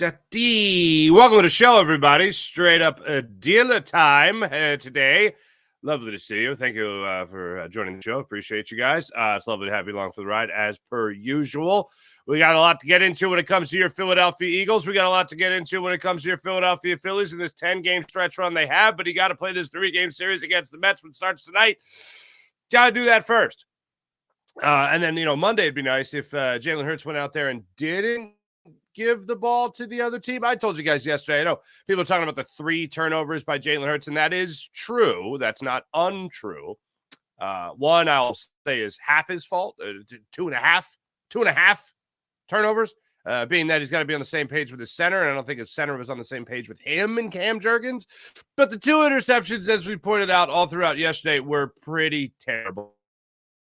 Welcome to the show, everybody. Straight up dealer time today. Lovely to see you. Thank you for joining the show. Appreciate you guys. It's lovely to have you along for the ride, as per usual. We got a lot to get into when it comes to your Philadelphia Eagles. We got a lot to get into when it comes to your Philadelphia Phillies in this 10-game stretch run they have, but you got to play this 3-game series against the Mets when it starts tonight. Got to do that first. And then, Monday it'd be nice if Jalen Hurts went out there and didn't give the ball to the other team. I told you guys yesterday, I know people are talking about the 3 turnovers by Jalen Hurts, and that is true. That's not untrue. One, I'll say, is half his fault. 2.5 turnovers, being that he's got to be on the same page with his center, and I don't think his center was on the same page with him and Cam Jurgens. But the 2 interceptions, as we pointed out all throughout yesterday, were pretty terrible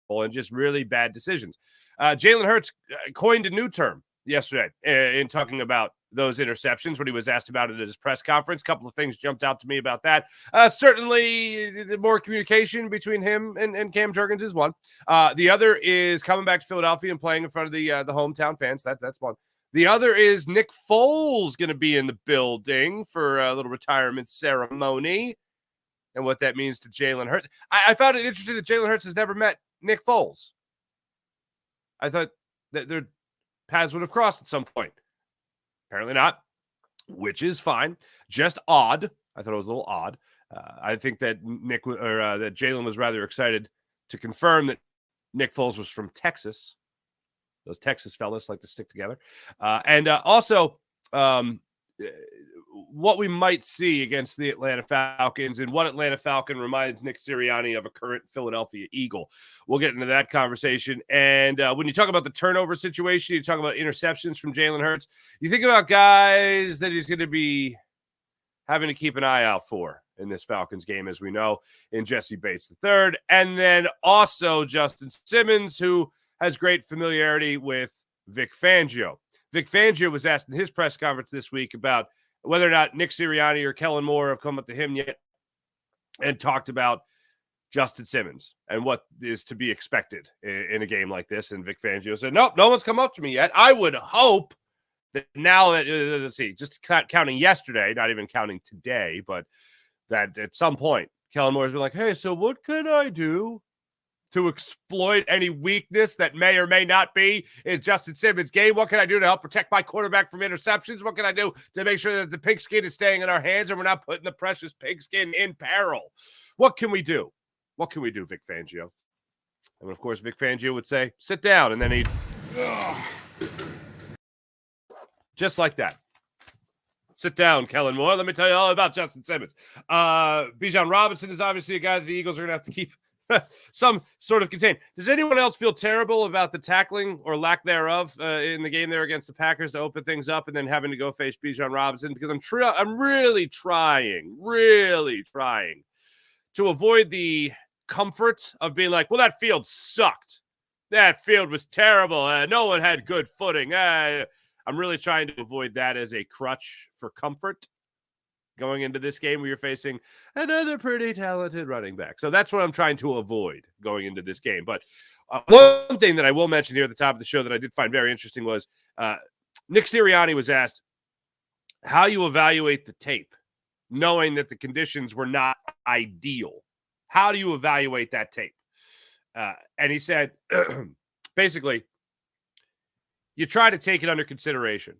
and just really bad decisions. Jalen Hurts coined a new term yesterday in talking about those interceptions when he was asked about it at his press conference. A couple of things jumped out to me about that. Certainly more communication between him and Cam Jurgens is one. The other is coming back to Philadelphia and playing in front of the hometown fans. That's one. The other is Nick Foles going to be in the building for a little retirement ceremony and what that means to Jalen Hurts. I found it interesting that Jalen Hurts has never met Nick Foles. I thought that their paths would have crossed at some point. Apparently not, which is fine. Just odd. I thought it was a little odd. I think that that Jalen was rather excited to confirm that Nick Foles was from Texas. Those Texas fellas like to stick together. Also, what we might see against the Atlanta Falcons and what Atlanta Falcon reminds Nick Sirianni of a current Philadelphia Eagle. We'll get into that conversation. And when you talk about the turnover situation, you talk about interceptions from Jalen Hurts, you think about guys that he's going to be having to keep an eye out for in this Falcons game, as we know, in Jesse Bates III. And then also Justin Simmons, who has great familiarity with Vic Fangio. Vic Fangio was asked in his press conference this week about whether or not Nick Sirianni or Kellen Moore have come up to him yet and talked about Justin Simmons and what is to be expected in a game like this. And Vic Fangio said, nope, no one's come up to me yet. I would hope that now that, let's see, just counting yesterday, not even counting today, but that at some point, Kellen Moore's been like, hey, so what can I do to exploit any weakness that may or may not be in Justin Simmons' game? What can I do to help protect my quarterback from interceptions? What can I do to make sure that the pigskin is staying in our hands and we're not putting the precious pigskin in peril? What can we do? What can we do, Vic Fangio? And of course, Vic Fangio would say, sit down. And then he'd, just like that. Sit down, Kellen Moore. Let me tell you all about Justin Simmons. Bijan Robinson is obviously a guy that the Eagles are going to have to keep some sort of contained. Does anyone else feel terrible about the tackling or lack thereof in the game there against the Packers to open things up and then having to go face Bijan Robinson? Because I'm really trying to avoid the comfort of being like, well, that field sucked. That field was terrible. No one had good footing. I'm really trying to avoid that as a crutch for comfort going into this game where you're facing another pretty talented running back. So that's what I'm trying to avoid going into this game. But one thing that I will mention here at the top of the show that I did find very interesting was Nick Sirianni was asked how you evaluate the tape, knowing that the conditions were not ideal. How do you evaluate that tape? And he said, basically, you try to take it under consideration.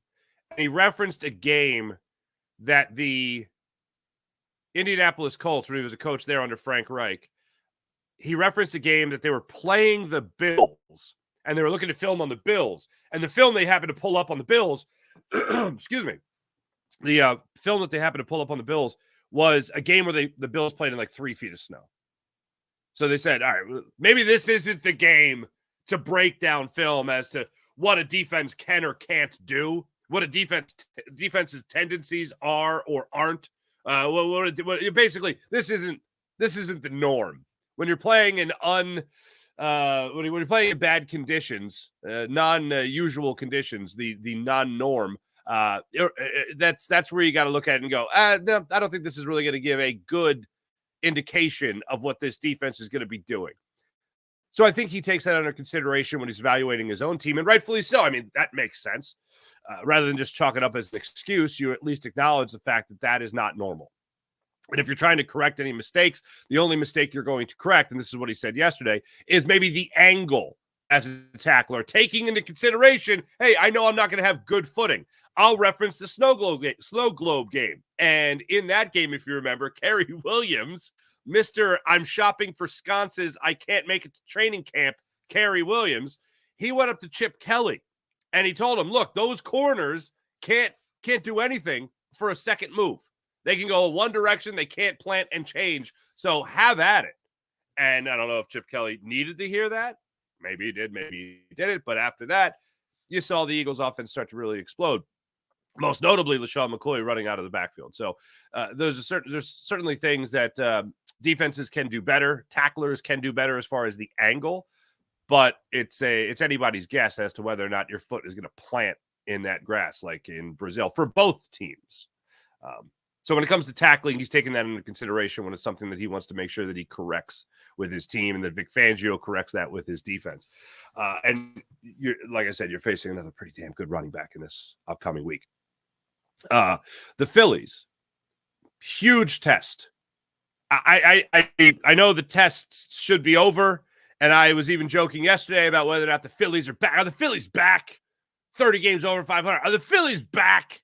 And he referenced a game that the Indianapolis Colts, when he was a coach there under Frank Reich, he referenced a game that they were playing the Bills, and they were looking to film on the Bills. And the film they happened to pull up on the Bills, excuse me, the film that they happened to pull up on the Bills was a game where the Bills played in like 3 feet of snow. So they said, all right, maybe this isn't the game to break down film as to what a defense can or can't do, what a defense's tendencies are or aren't. Basically, this isn't the norm. When you're playing in when you're playing in bad conditions, non-usual conditions, the non-norm, that's where you got to look at it and go, no, I don't think this is really going to give a good indication of what this defense is going to be doing. So I think he takes that under consideration when he's evaluating his own team, and rightfully so. I mean, that makes sense. Rather than just chalk it up as an excuse, you at least acknowledge the fact that that is not normal. And if you're trying to correct any mistakes, the only mistake you're going to correct, and this is what he said yesterday, is maybe the angle as a tackler, taking into consideration, hey, I know I'm not going to have good footing. I'll reference the snow globe game. And in that game, if you remember, Kerry Williams, Mr. I'm shopping for sconces, I can't make it to training camp, Kerry Williams, he went up to Chip Kelly and he told him, look, those corners can't do anything for a second move. They can go one direction. They can't plant and change. So have at it. And I don't know if Chip Kelly needed to hear that. Maybe he did. Maybe he didn't. But after that, you saw the Eagles offense start to really explode. Most notably, LaShawn McCoy running out of the backfield. So there's certainly things that defenses can do better. Tacklers can do better as far as the angle. But it's anybody's guess as to whether or not your foot is going to plant in that grass like in Brazil for both teams. So when it comes to tackling, he's taking that into consideration when it's something that he wants to make sure that he corrects with his team and that Vic Fangio corrects that with his defense. And like I said, you're facing another pretty damn good running back in this upcoming week. The Phillies, huge test. I know the tests should be over, and I was even joking yesterday about whether or not the Phillies are back. Are the Phillies back? 30 games over 500. Are the Phillies back?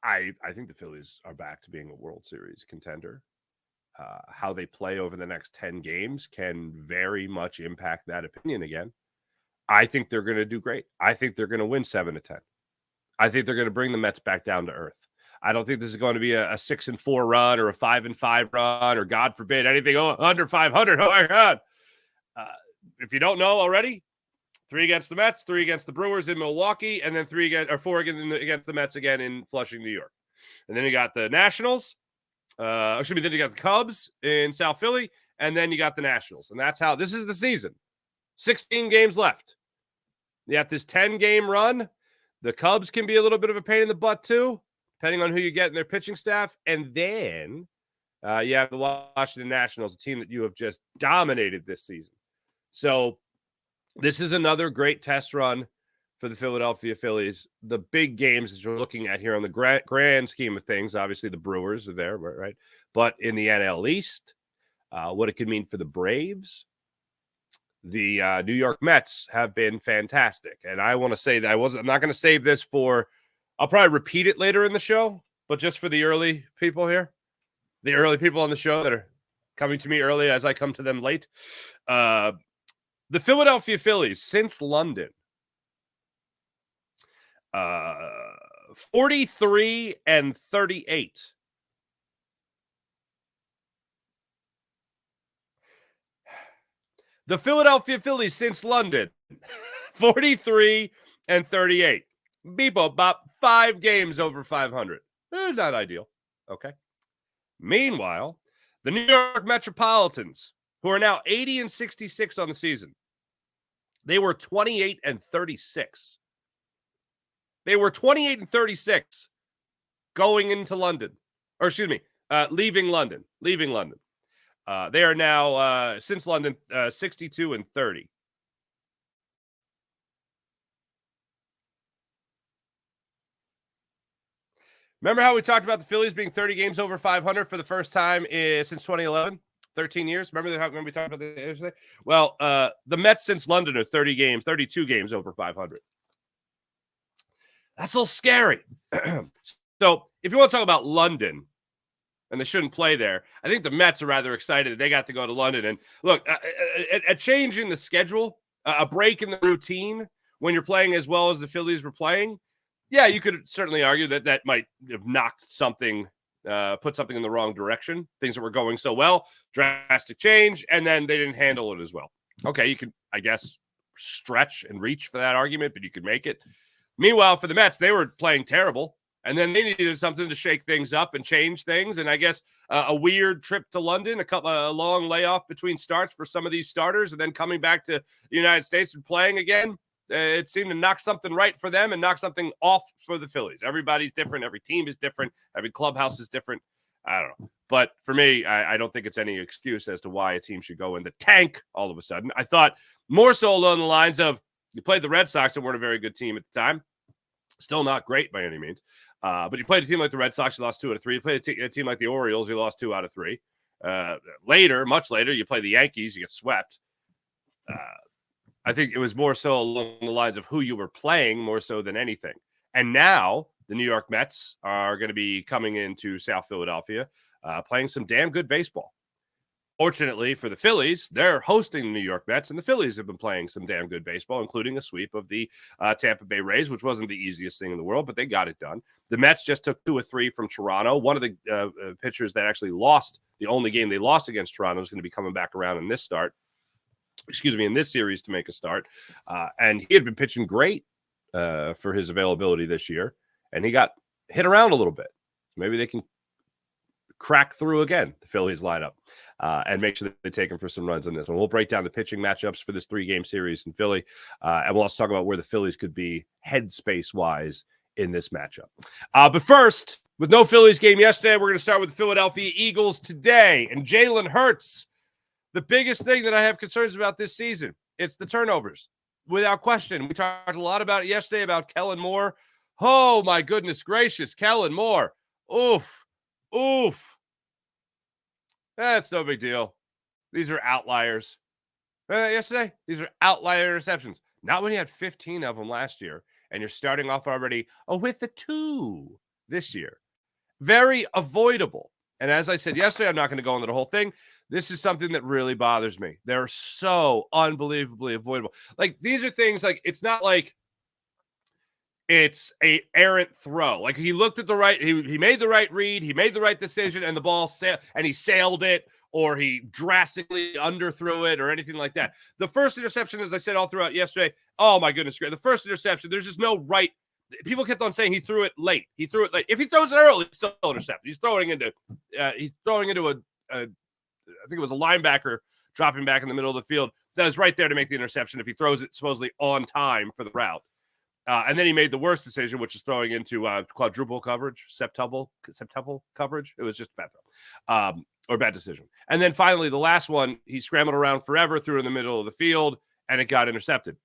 I think the Phillies are back to being a World Series contender. How they play over the next 10 games can very much impact that opinion again. I think they're going to do great. I think they're going to win 7-10. I think they're going to bring the Mets back down to earth. I don't think this is going to be a 6-4 run or a 5-5 run or, God forbid, anything under 500. Oh, my God. If you don't know already, 3 against the Mets, 3 against the Brewers in Milwaukee, and then 4 against the Mets again in Flushing, New York. And then you got the Nationals. Then you got the Cubs in South Philly, and then you got the Nationals. And that's how this is the season. 16 games left. You have this 10-game run. The Cubs can be a little bit of a pain in the butt, too, depending on who you get in their pitching staff. And then you have the Washington Nationals, a team that you have just dominated this season. So this is another great test run for the Philadelphia Phillies. The big games that you're looking at here on the grand scheme of things, obviously the Brewers are there, right? But in the NL East, what it could mean for the Braves, the New York Mets have been fantastic. And I want to say that I'm not going to save this for, I'll probably repeat it later in the show, but just for the early people here, the early people on the show that are coming to me early as I come to them late. The Philadelphia Phillies, since London, 43-38. The Philadelphia Phillies, since London, 43-38. Beep, bop, 5 games over 500. Not ideal. Okay. Meanwhile, the New York Metropolitans, who are now 80-66 on the season, they were 28-36. They were 28-36 going into London. Or excuse me, leaving London. They are now, since London, 62-30. Remember how we talked about the Phillies being 30 games over 500 for the first time since 2011? 13 years. Remember how we talked about that yesterday? Well, the Mets since London are 32 games over 500. That's a little scary. So if you want to talk about London, and they shouldn't play there, I think the Mets are rather excited that they got to go to London. And look, a change in the schedule, a break in the routine when you're playing as well as the Phillies were playing, yeah, you could certainly argue that might have knocked something, put something in the wrong direction. Things that were going so well, drastic change, and then they didn't handle it as well. Okay, you could, I guess, stretch and reach for that argument, but you could make it. Meanwhile, for the Mets, they were playing terrible, and then they needed something to shake things up and change things. And I guess a weird trip to London, a long layoff between starts for some of these starters, and then coming back to the United States and playing again. It seemed to knock something right for them and knock something off for the Phillies. Everybody's different. Every team is different. Every clubhouse is different. I don't know. But for me, I don't think it's any excuse as to why a team should go in the tank all of a sudden. I thought more so along the lines of you played the Red Sox and weren't a very good team at the time. Still not great by any means. But you played a team like the Red Sox, you lost 2 out of 3. You played a team like the Orioles, you lost 2 out of 3. Much later, you play the Yankees, you get swept. I think it was more so along the lines of who you were playing more so than anything. And now the New York Mets are going to be coming into South Philadelphia, playing some damn good baseball. Fortunately for the Phillies, they're hosting the New York Mets, and the Phillies have been playing some damn good baseball, including a sweep of the Tampa Bay Rays, which wasn't the easiest thing in the world, but they got it done. The Mets just took 2 or 3 from Toronto. One of the pitchers that actually lost, the only game they lost against Toronto, is going to be coming back around in this series to make a start. And he had been pitching great for his availability this year, and he got hit around a little bit. Maybe they can crack through again, the Phillies lineup, and make sure that they take him for some runs on this one. We'll break down the pitching matchups for this 3-game series in Philly, and we'll also talk about where the Phillies could be headspace-wise in this matchup. But first, with no Phillies game yesterday, we're going to start with the Philadelphia Eagles today. And Jalen Hurts, the biggest thing that I have concerns about this season, it's the turnovers. Without question. We talked a lot about it yesterday about Kellen Moore. Oh, my goodness gracious, Kellen Moore. Oof. That's no big deal. These are outliers. Yesterday, these are outlier interceptions. Not when you had 15 of them last year, and you're starting off already with the 2 this year. Very avoidable. And as I said yesterday, I'm not going to go into the whole thing. This is something that really bothers me. They're so unbelievably avoidable. Like, these are things like, it's not like it's a errant throw. Like, he looked at the right, he made the right read, he made the right decision, and the ball and he sailed it, or he drastically underthrew it, or anything like that. The first interception, as I said all throughout yesterday, oh my goodness, the first interception, there's just no right. People kept on saying he threw it late. If he throws it early, it's still intercepted. He's throwing into I think it was a linebacker dropping back in the middle of the field. That was right there to make the interception if he throws it supposedly on time for the route. And then he made the worst decision, which is throwing into quadruple coverage, septuple coverage. It was just a bad throw, or bad decision. And then finally, the last one, he scrambled around forever, threw in the middle of the field, and it got intercepted.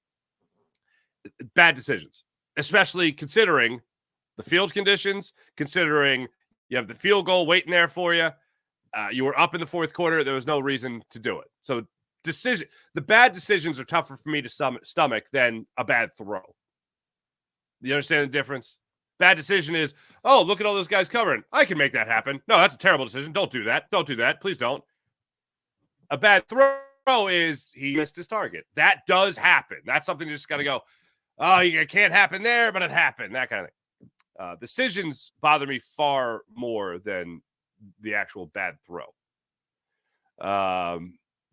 Bad decisions, especially considering the field conditions, considering you have the field goal waiting there for you. You were up in the fourth quarter. There was no reason to do it. So the bad decisions are tougher for me to stomach than a bad throw. You understand the difference? Bad decision is, oh, look at all those guys covering. I can make that happen. No, that's a terrible decision. Don't do that. Don't do that. Please don't. A bad throw is he missed his target. That does happen. That's something you just got to go, oh, it can't happen there, but it happened. That kind of thing. Decisions bother me far more than the actual bad throw.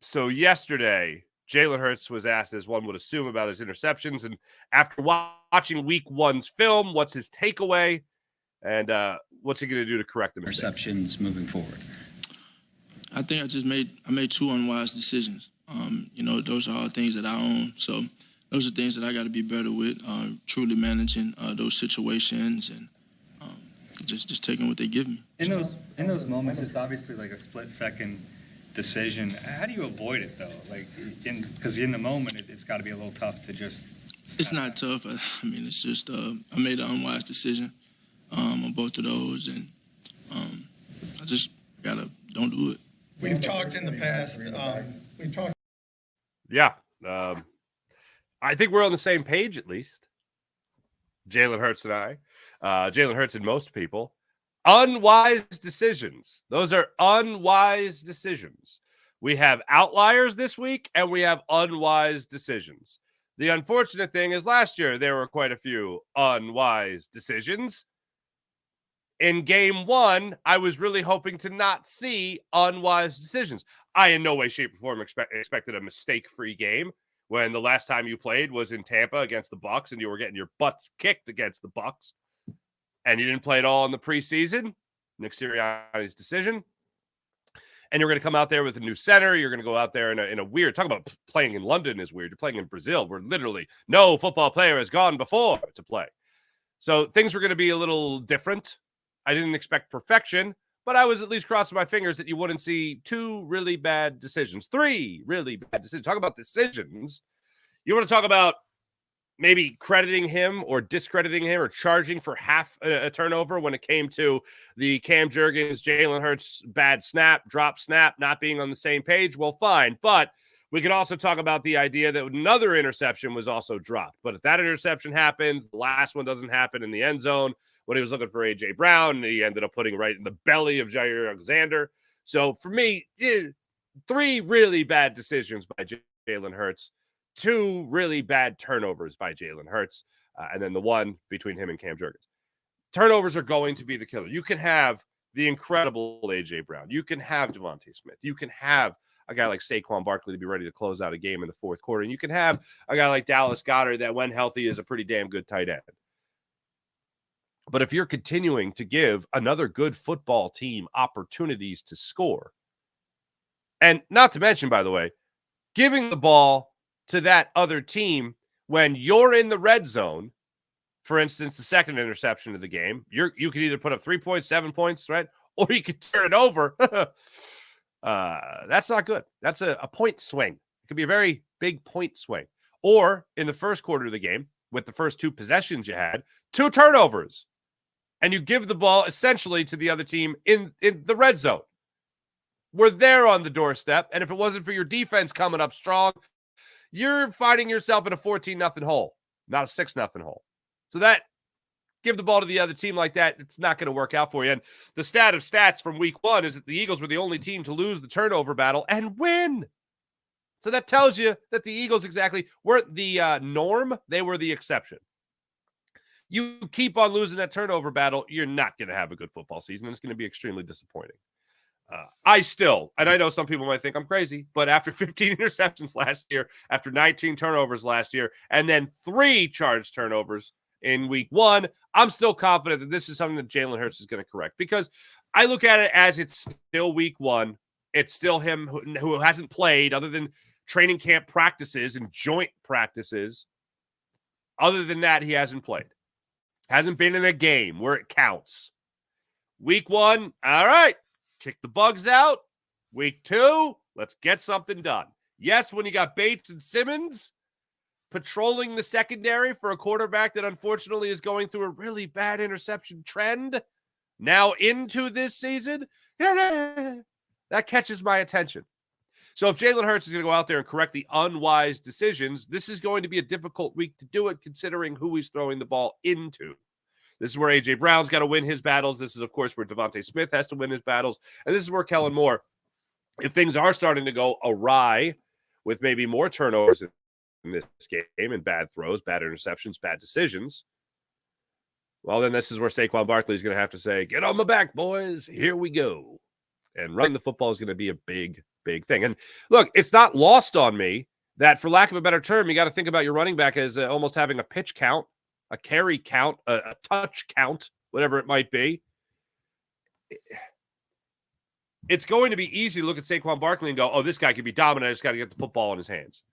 So yesterday, Jalen Hurts was asked, as one would assume, about his interceptions. And after watching week 1's film, what's his takeaway? And what's he going to do to correct the mistakes? Interceptions moving forward. I think I made 2 unwise decisions. Those are all things that I own. So those are things that I got to be better with, truly managing those situations and just taking what they give me. In those moments, it's obviously like a split-second decision. How do you avoid it, though? Because in the moment, it's got to be a little tough to just... It's not tough. It's just I made an unwise decision on both of those, and I just don't do it. We've talked in the past. Yeah. I think we're on the same page, at least. Jalen Hurts and I. Jalen Hurts and most people. Unwise decisions. Those are unwise decisions. We have outliers this week, and we have unwise decisions. The unfortunate thing is last year there were quite a few unwise decisions. In game 1, I was really hoping to not see unwise decisions. I in no way, shape, or form expected a mistake-free game when the last time you played was in Tampa against the Bucs and you were getting your butts kicked against the Bucs. And you didn't play at all in the preseason. Nick Sirianni's decision. And you're going to come out there with a new center. You're going to go out there in a weird... Talk about playing in London is weird. You're playing in Brazil where literally no football player has gone before to play. So things were going to be a little different. I didn't expect perfection, but I was at least crossing my fingers that you wouldn't see 2 really bad decisions, 3 really bad decisions. Talk about decisions. You want to talk about maybe crediting him or discrediting him or charging for half a turnover when it came to the Cam Jurgens, Jalen Hurts bad drop snap, not being on the same page. Well, fine. But we could also talk about the idea that another interception was also dropped. But if that interception happens, the last one doesn't happen in the end zone when he was looking for A.J. Brown, and he ended up putting right in the belly of Jair Alexander. So for me, 3 really bad decisions by Jalen Hurts. 2 really bad turnovers by Jalen Hurts, and then the one between him and Cam Jurgens. Turnovers are going to be the killer. You can have the incredible A.J. Brown. You can have Devontae Smith. You can have a guy like Saquon Barkley to be ready to close out a game in the fourth quarter. And you can have a guy like Dallas Goedert that, when healthy, is a pretty damn good tight end. But if you're continuing to give another good football team opportunities to score, and not to mention, by the way, giving the ball to that other team when you're in the red zone, for instance, the second interception of the game, you could either put up 3 points, 7 points, right? Or you could turn it over. That's not good. That's a point swing. It could be a very big point swing. Or in the first quarter of the game, with the first 2 possessions you had, 2 turnovers, and you give the ball essentially to the other team in the red zone. We're there on the doorstep, and if it wasn't for your defense coming up strong, you're finding yourself in a 14-0 hole, not a 6-0 hole. So that, give the ball to the other team like that, it's not going to work out for you. And the stat of stats from week 1 is that the Eagles were the only team to lose the turnover battle and win. So that tells you that the Eagles exactly weren't the norm. They were the exception. You keep on losing that turnover battle, you're not going to have a good football season, and it's going to be extremely disappointing. And I know some people might think I'm crazy, but after 15 interceptions last year, after 19 turnovers last year, and then 3 charged turnovers in week 1, I'm still confident that this is something that Jalen Hurts is going to correct, because I look at it as it's still week 1. It's still him who hasn't played other than training camp practices and joint practices. Other than that, he hasn't played. Hasn't been in a game where it counts. Week 1, all right. Kick the bugs out. Week 2, let's get something done. Yes, when you got Bates and Simmons patrolling the secondary for a quarterback that unfortunately is going through a really bad interception trend now into this season, that catches my attention. So if Jalen Hurts is going to go out there and correct the unwise decisions, this is going to be a difficult week to do it, considering who he's throwing the ball into. This is where A.J. Brown's got to win his battles. This is, of course, where Devontae Smith has to win his battles. And this is where Kellen Moore, if things are starting to go awry with maybe more turnovers in this game and bad throws, bad interceptions, bad decisions, well, then this is where Saquon Barkley is going to have to say, get on my back, boys. Here we go. And running the football is going to be a big, big thing. And look, it's not lost on me that, for lack of a better term, you got to think about your running back as almost having a pitch count, a carry count, a touch count, whatever it might be. It's going to be easy to look at Saquon Barkley and go, oh, this guy could be dominant. I just got to get the football in his hands.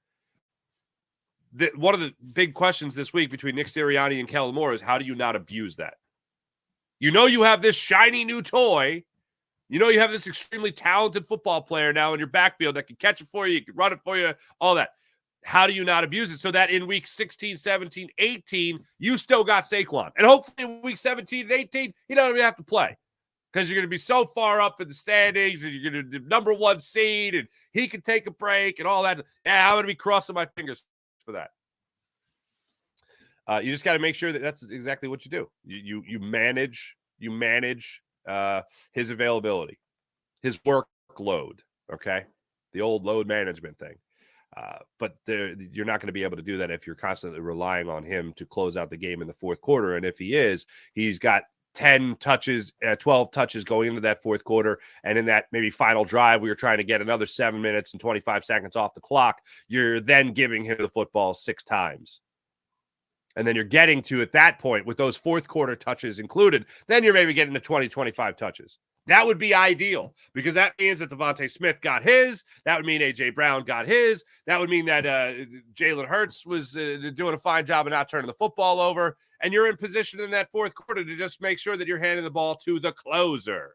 One of the big questions this week between Nick Sirianni and Kellen Moore is, how do you not abuse that? You know you have this shiny new toy. You know you have this extremely talented football player now in your backfield that can catch it for you, can run it for you, all that. How do you not abuse it so that in week 16, 17, 18, you still got Saquon? And hopefully in week 17 and 18, you don't even have to play, because you're going to be so far up in the standings and you're going to be number 1 seed and he can take a break and all that. Yeah, I'm going to be crossing my fingers for that. You just got to make sure that that's exactly what you do. You manage his availability, his workload, okay? The old load management thing. But you're not going to be able to do that if you're constantly relying on him to close out the game in the fourth quarter. And if he is, he's got 10 touches, 12 touches going into that fourth quarter. And in that maybe final drive, we were trying to get another 7 minutes and 25 seconds off the clock. You're then giving him the football 6 times. And then you're getting to, at that point, with those fourth quarter touches included, then you're maybe getting to 20, 25 touches. That would be ideal, because that means that Devontae Smith got his. That would mean A.J. Brown got his. That would mean that Jalen Hurts was doing a fine job of not turning the football over. And you're in position in that fourth quarter to just make sure that you're handing the ball to the closer.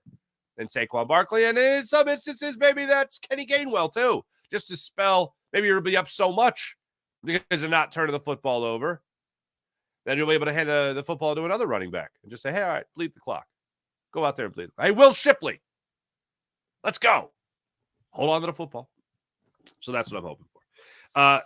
than Saquon Barkley. And in some instances, maybe that's Kenny Gainwell too, just to spell, maybe you'll be up so much because of not turning the football over that you'll be able to hand the football to another running back and just say, hey, all right, bleed the clock. Go out there and bleed. Hey, Will Shipley, let's go. Hold on to the football. So that's what I'm hoping for.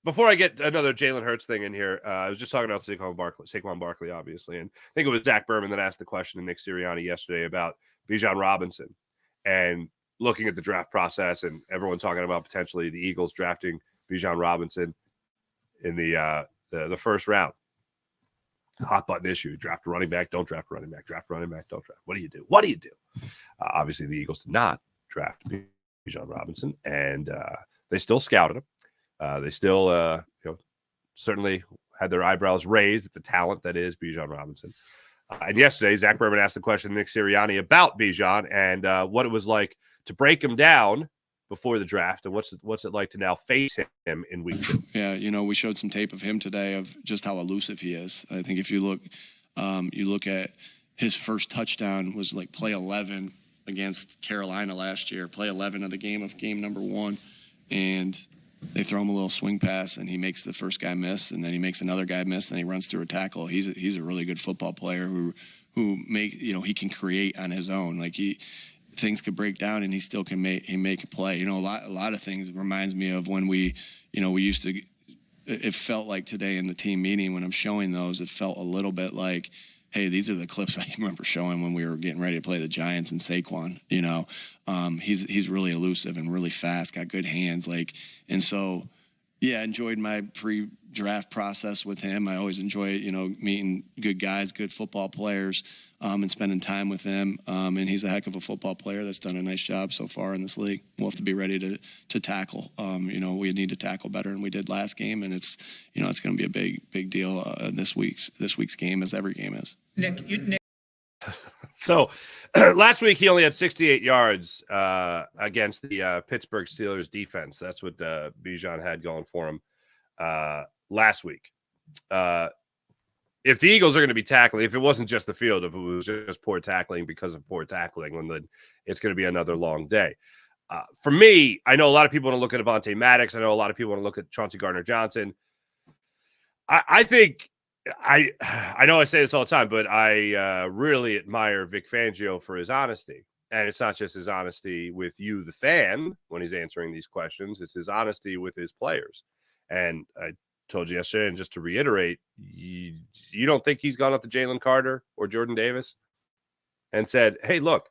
Before I get another Jalen Hurts thing in here, I was just talking about Saquon Barkley, obviously. And I think it was Zach Berman that asked the question to Nick Sirianni yesterday about Bijan Robinson and looking at the draft process and everyone talking about potentially the Eagles drafting Bijan Robinson in the first round. Hot button issue. Draft a running back, don't draft a running back. Draft a running back, don't draft. What do you do? What do you do? Obviously, the Eagles did not draft Bijan Robinson, and they still scouted him. They still, certainly had their eyebrows raised at the talent that is Bijan Robinson. And yesterday, Zach Berman asked the question to Nick Sirianni about Bijan and what it was like to break him down before the draft, and what's it like to now face him in week 2? Yeah, we showed some tape of him today of just how elusive he is. I think if you look at his first touchdown was like play 11 against Carolina last year, play 11 of the game number 1, and they throw him a little swing pass, and he makes the first guy miss, and then he makes another guy miss, and he runs through a tackle. He's a really good football player who he can create on his own. Like things could break down, and he still can make a play. A lot of things reminds me of when we used to. It felt like today in the team meeting when I'm showing those, it felt a little bit like, hey, these are the clips I remember showing when we were getting ready to play the Giants and Saquon. He's really elusive and really fast, got good hands. And so, yeah, enjoyed my pre-draft process with him. I always enjoy, meeting good guys, good football players, and spending time with them. And he's a heck of a football player that's done a nice job so far in this league. We'll have to be ready to tackle. We need to tackle better than we did last game, and it's going to be a big deal this week's game, as every game is. Nick. So last week he only had 68 yards against the Pittsburgh Steelers defense. That's what Bijan had going for him last week. If the Eagles are going to be tackling, if it wasn't just the field, if it was just poor tackling because of poor tackling, then it's going to be another long day. For me, I know a lot of people want to look at Avonte Maddox. I know a lot of people want to look at Chauncey Gardner-Johnson. I think I know I say this all the time, but I really admire Vic Fangio for his honesty. And it's not just his honesty with you, the fan, when he's answering these questions. It's his honesty with his players. And I told you yesterday, and just to reiterate, you don't think he's gone up to Jalen Carter or Jordan Davis and said, hey, look,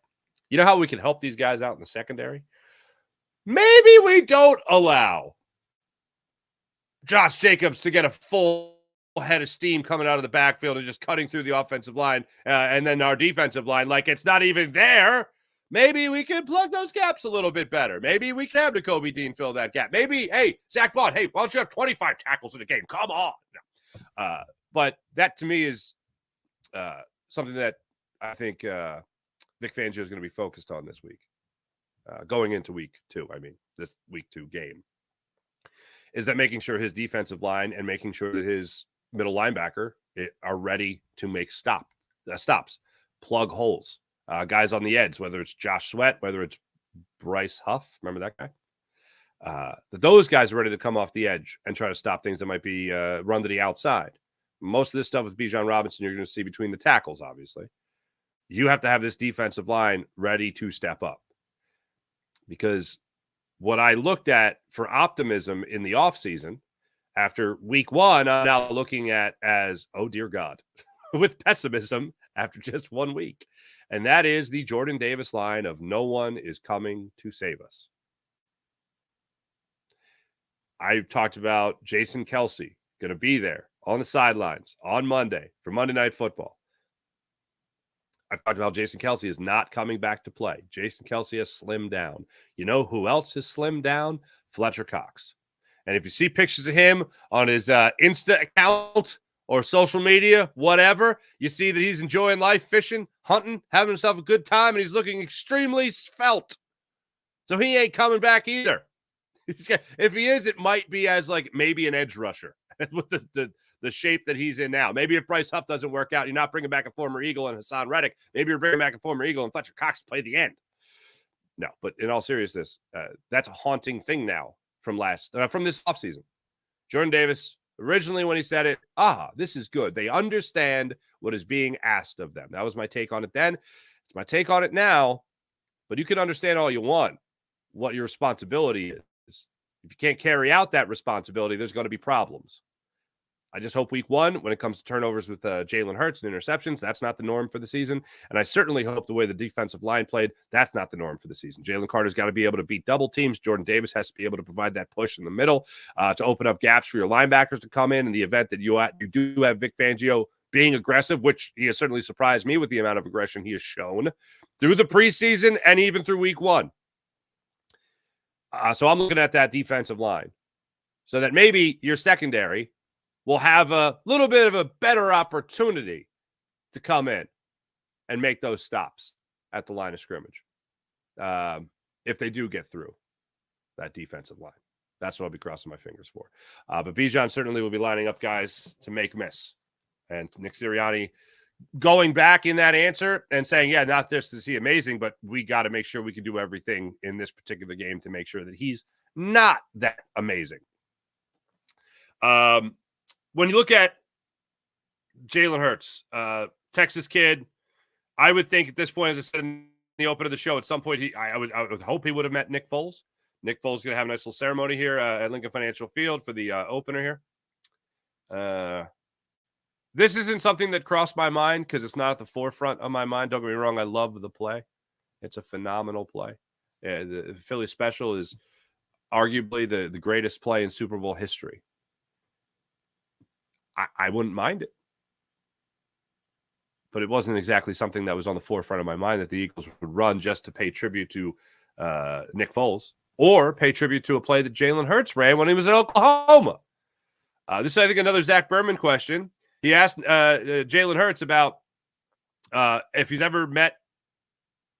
you know how we can help these guys out in the secondary? Maybe we don't allow Josh Jacobs to get a full head of steam coming out of the backfield and just cutting through the offensive line and then our defensive line like it's not even there. Maybe we can plug those gaps a little bit better. Maybe we can have Nakobe Dean fill that gap. Maybe, hey, Zach Bond, hey, why don't you have 25 tackles in a game? Come on. But that to me is something that I think Vic Fangio is going to be focused on this week. Going into week 2, this week 2 game. Is that making sure his defensive line and making sure that his middle linebacker are ready to make stops, plug holes. Guys on the edge, whether it's Josh Sweat, whether it's Bryce Huff, remember that guy? Those guys are ready to come off the edge and try to stop things that might be run to the outside. Most of this stuff with Bijan Robinson, you're going to see between the tackles, obviously. You have to have this defensive line ready to step up. Because what I looked at for optimism in the offseason, after week 1, I'm now looking at as, oh, dear God, with pessimism after just 1 week. And that is the Jordan Davis line of no one is coming to save us. I talked about Jason Kelce going to be there on the sidelines on Monday for Monday Night Football. I've talked about Jason Kelce is not coming back to play. Jason Kelce has slimmed down. You know who else has slimmed down? Fletcher Cox. And if you see pictures of him on his Insta account or social media, whatever, you see that he's enjoying life, fishing, hunting, having himself a good time, and he's looking extremely svelte. So he ain't coming back either. If he is, it might be as like maybe an edge rusher with the the shape that he's in now. Maybe if Bryce Huff doesn't work out, you're not bringing back a former Eagle and Hassan Reddick. Maybe you're bringing back a former Eagle and Fletcher Cox to play the end. No, but in all seriousness, that's a haunting thing now from this offseason. Jordan Davis, originally when he said it, this is good. They understand what is being asked of them. That was my take on it then. It's my take on it now, but you can understand all you want what your responsibility is. If you can't carry out that responsibility, there's going to be problems. I just hope week one, when it comes to turnovers with Jalen Hurts and interceptions, that's not the norm for the season. And I certainly hope the way the defensive line played, that's not the norm for the season. Jalen Carter's got to be able to beat double teams. Jordan Davis has to be able to provide that push in the middle to open up gaps for your linebackers to come in the event that you do have Vic Fangio being aggressive, which he has certainly surprised me with the amount of aggression he has shown through the preseason and even through week one. So I'm looking at that defensive line so that maybe your secondary will have a little bit of a better opportunity to come in and make those stops at the line of scrimmage if they do get through that defensive line. That's what I'll be crossing my fingers for. But Bijan certainly will be lining up guys to make miss. And Nick Sirianni going back in that answer and saying, yeah, not just is he amazing, but we got to make sure we can do everything in this particular game to make sure that he's not that amazing. When you look at Jalen Hurts, Texas kid, I would think at this point, as I said in the open of the show, at some point, I would hope he would have met Nick Foles. Nick Foles is going to have a nice little ceremony here at Lincoln Financial Field for the opener here. This isn't something that crossed my mind because it's not at the forefront of my mind. Don't get me wrong. I love the play. It's a phenomenal play. The Philly special is arguably the greatest play in Super Bowl history. I wouldn't mind it. But it wasn't exactly something that was on the forefront of my mind that the Eagles would run just to pay tribute to Nick Foles or pay tribute to a play that Jalen Hurts ran when he was in Oklahoma. This is, I think, another Zach Berman question. He asked Jalen Hurts about if he's ever met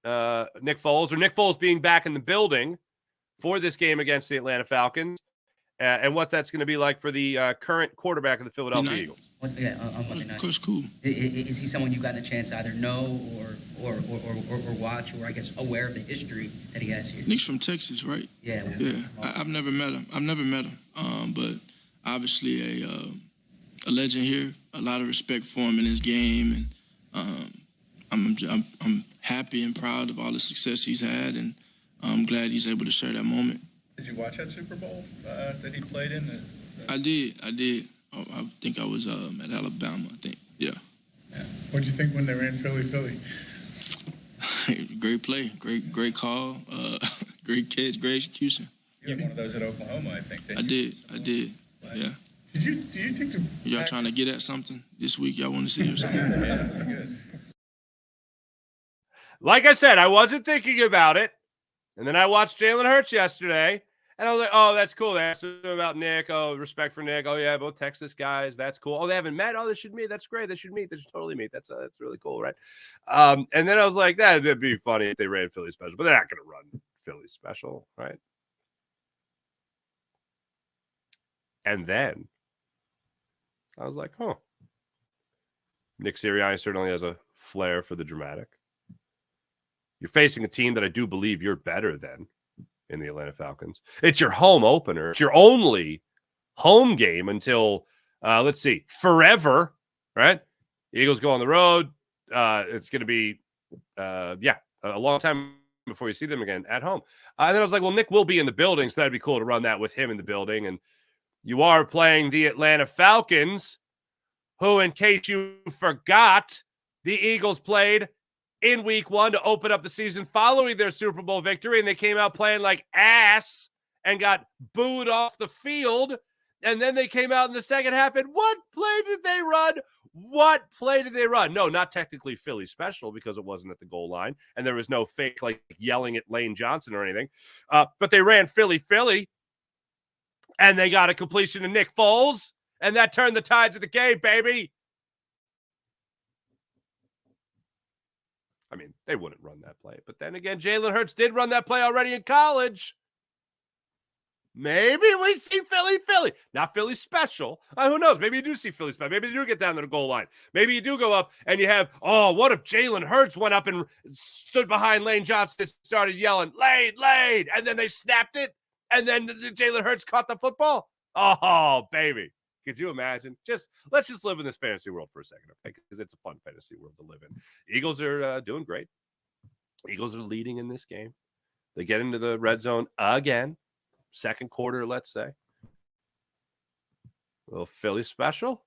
Nick Foles or Nick Foles being back in the building for this game against the Atlanta Falcons. And what that's going to be like for the current quarterback of the Philadelphia Eagles. Of course, cool. Is he someone you've gotten a chance to either know or watch, or I guess aware of the history that he has here? Nick's from Texas, right? Yeah. I've never met him. But obviously a legend here. A lot of respect for him in his game, and I'm happy and proud of all the success he's had, and I'm glad he's able to share that moment. Did you watch that Super Bowl that he played in? I did. I think I was at Alabama, I think. Yeah. What did you think when they ran Philly? Great play. Great call. Great catch. Great execution. You had one of those at Oklahoma, I think. I did. Yeah. Do you think Y'all trying to get at something this week y'all want to see or something? Yeah, good. Like I said, I wasn't thinking about it. And then I watched Jalen Hurts yesterday. And I was like, oh, that's cool. They asked him about Nick. Oh, respect for Nick. Oh, yeah, both Texas guys. That's cool. Oh, they haven't met. Oh, they should meet. That's great. They should meet. They should totally meet. That's really cool, right? And then I was like, that'd be funny if they ran Philly special. But they're not going to run Philly special, right? And then I was like, Nick Sirianni certainly has a flair for the dramatic. You're facing a team that I do believe you're better than in the Atlanta Falcons. It's your home opener. It's your only home game until, forever, right? The Eagles go on the road. It's going to be, a long time before you see them again at home. And then I was like, well, Nick will be in the building, so that'd be cool to run that with him in the building. And you are playing the Atlanta Falcons, who, in case you forgot, the Eagles played in week one to open up the season following their Super Bowl victory, and they came out playing like ass and got booed off the field. And then they came out in the second half, and what play did they run? No, not technically Philly special because it wasn't at the goal line, and there was no fake like yelling at Lane Johnson or anything. But they ran Philly, and they got a completion to Nick Foles, and that turned the tides of the game, baby. I mean, they wouldn't run that play. But then again, Jalen Hurts did run that play already in college. Maybe we see Philly. Not Philly special. Who knows? Maybe you do see Philly special. Maybe you do get down to the goal line. Maybe you do go up and you have, what if Jalen Hurts went up and stood behind Lane Johnson and started yelling, Lane, and then they snapped it, and then Jalen Hurts caught the football? Oh, baby. Could you imagine? Let's just live in this fantasy world for a second, okay? Because it's a fun fantasy world to live in. Eagles are doing great. Eagles are leading in this game. They get into the red zone again. Second quarter, let's say. A little Philly special.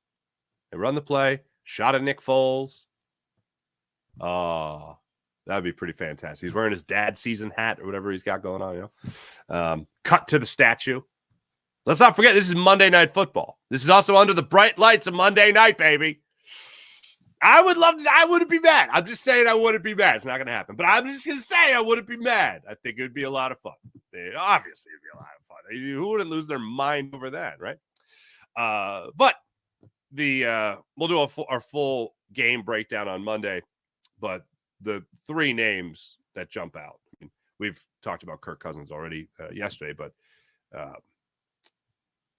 They run the play. Shot of Nick Foles. Oh, that would be pretty fantastic. He's wearing his dad's season hat or whatever he's got going on. Cut to the statue. Let's not forget, this is Monday Night Football. This is also under the bright lights of Monday night, baby. I wouldn't be mad. I'm just saying I wouldn't be mad. It's not going to happen. But I'm just going to say I wouldn't be mad. I think it would be a lot of fun. Obviously, it would be a lot of fun. Who wouldn't lose their mind over that, right? But we'll do our full game breakdown on Monday. But the three names that jump out. I mean, we've talked about Kirk Cousins already yesterday, but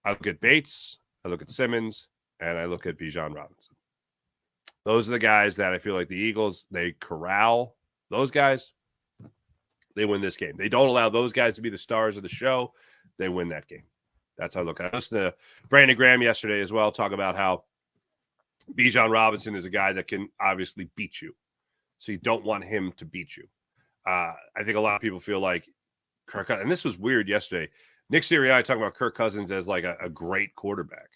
I look at Bates, I look at Simmons, and I look at Bijan Robinson. Those are the guys that I feel like the Eagles, they corral those guys. They win this game. They don't allow those guys to be the stars of the show. They win that game. That's how I look at it. I listened to Brandon Graham yesterday as well talk about how Bijan Robinson is a guy that can obviously beat you. So you don't want him to beat you. I think a lot of people feel like Kirk Cousins, and this was weird yesterday. Nick Sirianni talking about Kirk Cousins as like a great quarterback.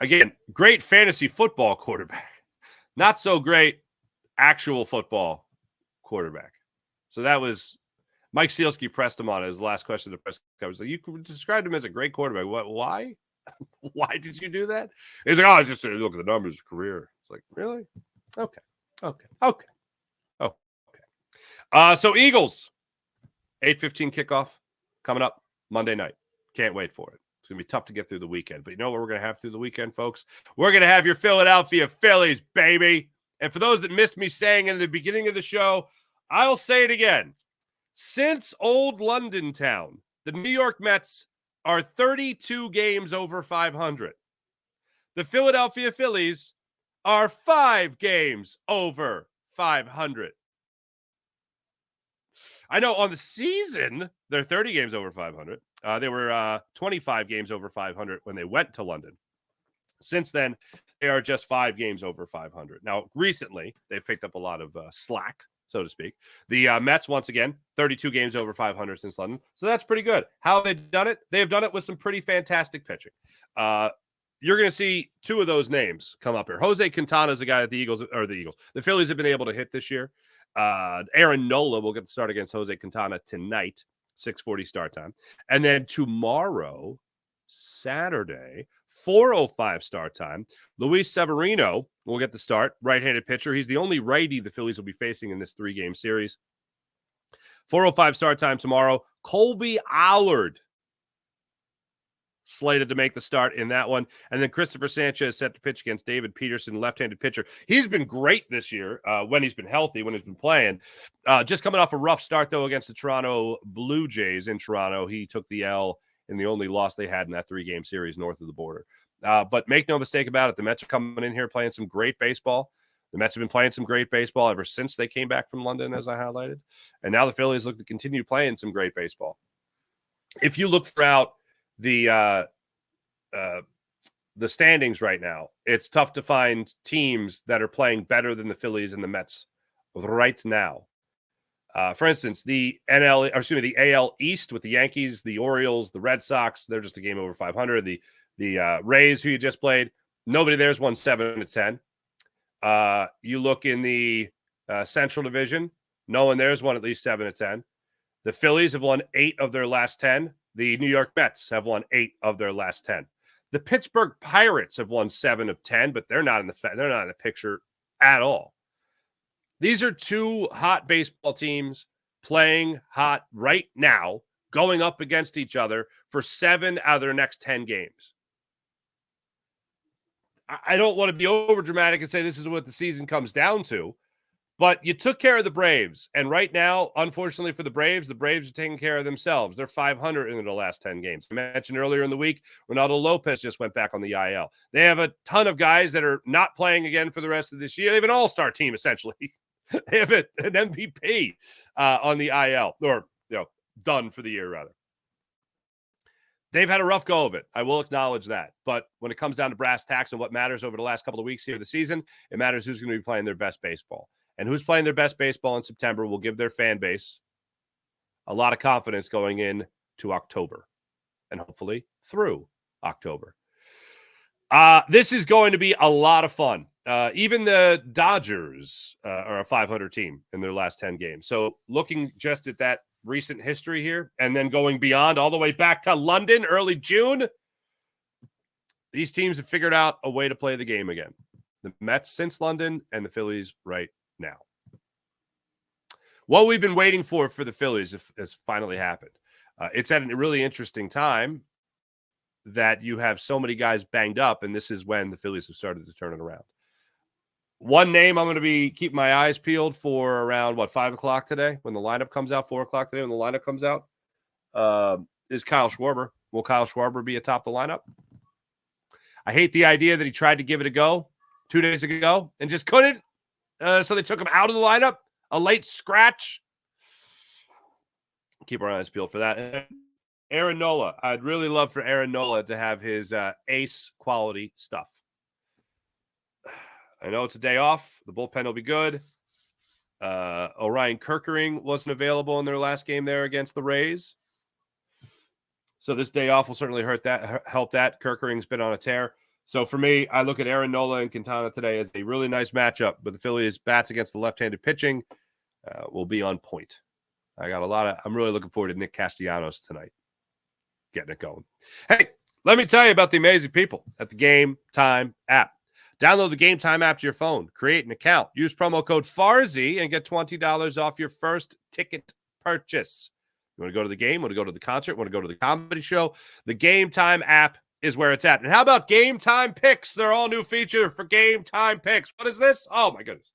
Again, great fantasy football quarterback. Not so great actual football quarterback. So that was Mike Sealski pressed him on it. His last question to the press conference. Like, you described him as a great quarterback. What? Why? Why did you do that? He's like, just look at the numbers, his career. It's like, really? Okay. So Eagles, 8:15 kickoff coming up Monday night. Can't wait for it. It's going to be tough to get through the weekend. But you know what we're going to have through the weekend, folks? We're going to have your Philadelphia Phillies, baby. And for those that missed me saying in the beginning of the show, I'll say it again. Since old London town, the New York Mets are 32 games over 500. The Philadelphia Phillies are 5 games over 500. I know on the season, they're 30 games over 500. They were 25 games over 500 when they went to London. Since then, they are just 5 games over 500. Now, recently, they've picked up a lot of slack, so to speak. The Mets, once again, 32 games over 500 since London. So that's pretty good. How have they done it? They have done it with some pretty fantastic pitching. You're going to see 2 of those names come up here. Jose Quintana is a guy that the Phillies have been able to hit this year. Aaron Nola will get the start against Jose Quintana tonight, 6:40 start time. And then tomorrow, Saturday, 4:05 start time, Luis Severino will get the start, right-handed pitcher. He's the only righty the Phillies will be facing in this 3-game series. 4:05 start time tomorrow. Colby Allard slated to make the start in that one. And then Christopher Sanchez set to pitch against David Peterson, left-handed pitcher. He's been great this year when he's been healthy, when he's been playing. Just coming off a rough start, though, against the Toronto Blue Jays in Toronto. He took the L in the only loss they had in that 3-game series north of the border. But make no mistake about it, the Mets are coming in here playing some great baseball. The Mets have been playing some great baseball ever since they came back from London, as I highlighted. And now the Phillies look to continue playing some great baseball. If you look throughout the standings right now, it's tough to find teams that are playing better than the Phillies and the Mets right now. For instance, the AL East with the Yankees, the Orioles, the Red Sox, they're just a game over 500. The Rays, who you just played, nobody there's won 7 of 10. You look in the Central Division, no one there's won at least 7 of 10. The Phillies have won 8 of their last 10. The New York Mets have won 8 of their last 10. The Pittsburgh Pirates have won 7 of 10, but they're not in the picture at all. These are 2 hot baseball teams playing hot right now, going up against each other for 7 out of their next 10 games. I don't want to be over dramatic and say this is what the season comes down to, But you took care of the Braves. And right now, unfortunately for the Braves are taking care of themselves. They're 500 in the last 10 games. I mentioned earlier in the week, Ronaldo Lopez just went back on the IL. They have a ton of guys that are not playing again for the rest of this year. They have an all-star team, essentially. They have an MVP on the IL, or done for the year, rather. They've had a rough go of it. I will acknowledge that. But when it comes down to brass tacks and what matters over the last couple of weeks here of the season, it matters who's going to be playing their best baseball. And who's playing their best baseball in September will give their fan base a lot of confidence going into October and hopefully through October. This is going to be a lot of fun. Even the Dodgers are a 500 team in their last 10 games. So looking just at that recent history here and then going beyond all the way back to London, early June, these teams have figured out a way to play the game again. The Mets since London and the Phillies right now. What we've been waiting for the Phillies has finally happened. It's at a really interesting time that you have so many guys banged up, and this is when the Phillies have started to turn it around. One name I'm going to be keeping my eyes peeled for around, 5 o'clock today when the lineup comes out, 4 o'clock today when the lineup comes out, is Kyle Schwarber. Will Kyle Schwarber be atop the lineup? I hate the idea that he tried to give it a go 2 days ago and just couldn't. So they took him out of the lineup, a late scratch. Keep our eyes peeled for that. And Aaron Nola. I'd really love for Aaron Nola to have his ace quality stuff. I know it's a day off. The bullpen will be good. Orion Kerkering wasn't available in their last game there against the Rays. So this day off will certainly help that. Kerkering's been on a tear. So for me, I look at Aaron Nola and Quintana today as a really nice matchup. But the Phillies bats against the left-handed pitching will be on point. I'm really looking forward to Nick Castellanos tonight. Getting it going. Hey, let me tell you about the amazing people at the Game Time app. Download the Game Time app to your phone. Create an account. Use promo code FARZI and get $20 off your first ticket purchase. You want to go to the game? Want to go to the concert? Want to go to the comedy show? The Game Time app is where it's at. And how about Game Time Picks? Their all new feature for Game Time Picks. What is this? Oh, my goodness.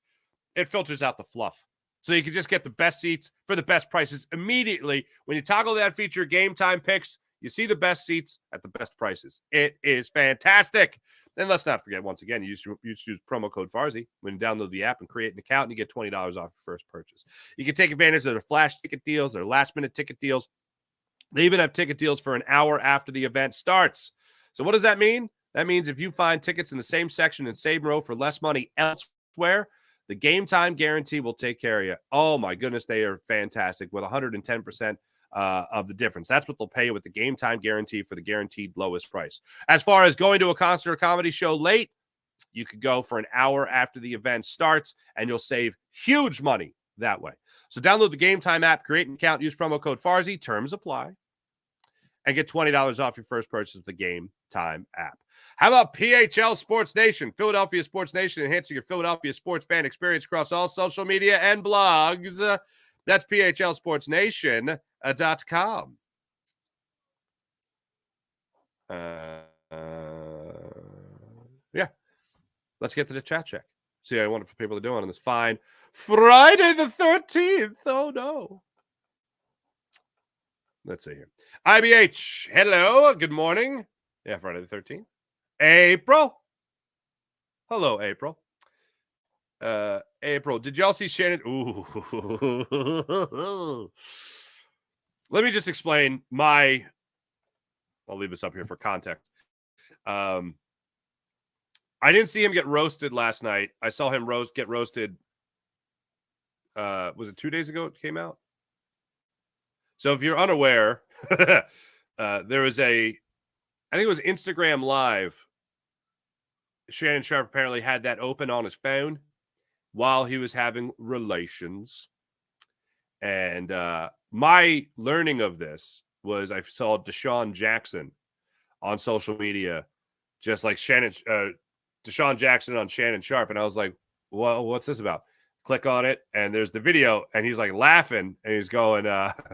It filters out the fluff. So you can just get the best seats for the best prices immediately. When you toggle that feature, Game Time Picks, you see the best seats at the best prices. It is fantastic. And let's not forget, once again, you use promo code FARZI when you download the app and create an account, and you get $20 off your first purchase. You can take advantage of their flash ticket deals, their last-minute ticket deals. They even have ticket deals for an hour after the event starts. So what does that mean? That means if you find tickets in the same section and same row for less money elsewhere, the Game Time guarantee will take care of you. Oh, my goodness, they are fantastic with 110% of the difference. That's what they'll pay you with the Game Time guarantee for the guaranteed lowest price. As far as going to a concert or comedy show late, you could go for an hour after the event starts, and you'll save huge money that way. So download the Game Time app, create an account, use promo code FARZI, terms apply, and get $20 off your first purchase of the Game Time app. How about PHL Sports Nation? Philadelphia Sports Nation, enhancing your Philadelphia sports fan experience across all social media and blogs. That's PHLSportsNation.com. Yeah. Let's get to the chat check. See how wonderful people are doing on this fine Friday the 13th. Oh, no. Let's see here. IBH, hello. Good morning. Yeah, Friday the 13th. April. Hello, April. April, did y'all see Shannon? Ooh. Let me just explain I'll leave this up here for context. I didn't see him get roasted last night. I saw him get roasted. Was it 2 days ago it came out? So if you're unaware, there was I think it was Instagram Live. Shannon Sharp apparently had that open on his phone while he was having relations. And my learning of this was I saw Deshaun Jackson on social media, just like Deshaun Jackson on Shannon Sharp. And I was like, well, what's this about? Click on it, and there's the video, and he's like laughing, and he's going, for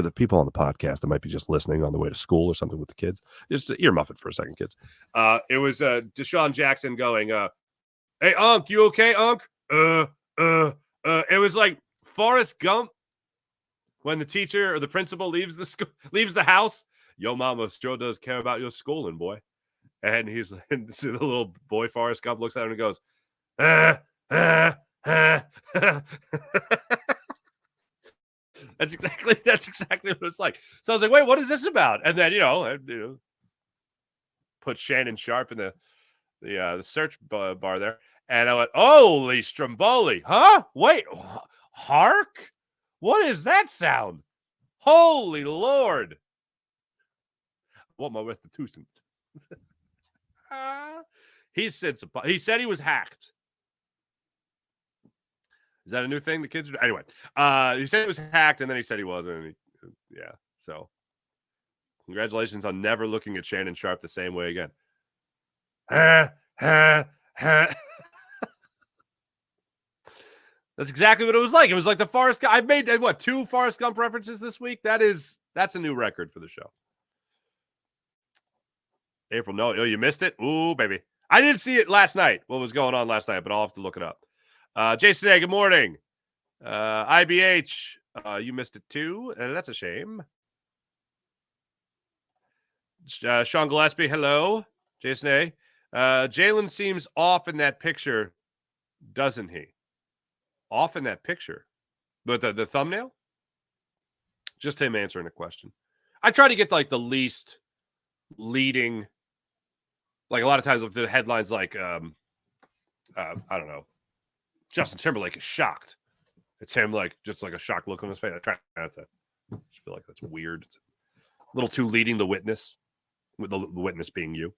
the people on the podcast that might be just listening on the way to school or something with the kids, just earmuff it for a second, kids. It was Deshaun Jackson going, Hey, Unc, you okay, Unc? It was like Forrest Gump when the teacher or the principal leaves the house. Yo, mama sure does care about your schooling, boy. And he's like, the little boy Forrest Gump looks at him and goes, ah, ah, ah, ah. That's exactly what it's like. So I was like, wait, what is this about? And then, I put Shannon Sharp in the search bar there. And I went, holy Stromboli, huh? Wait, hark? What is that sound? Holy Lord. What my restitution? He said he was hacked. Is that a new thing the kids are doing? Anyway, he said he was hacked, and then he said he wasn't. Yeah, so congratulations on never looking at Shannon Sharp the same way again. That's exactly what it was like. It was like the Forrest Gump. I've made, 2 Forrest Gump references this week? That's a new record for the show. April, no, you missed it? Ooh, baby. I didn't see it last night, what was going on last night, but I'll have to look it up. Jason A, good morning. IBH, you missed it too. That's a shame. Sean Gillespie, hello. Jason A. Jalen seems off in that picture, doesn't he? Off in that picture? But the thumbnail? Just him answering a question. I try to get like the least leading, like a lot of times if the headline's like, I don't know, Justin Timberlake is shocked. It's him like just like a shocked look on his face. I try not to. I just feel like that's weird. It's a little too leading the witness, with the witness being you,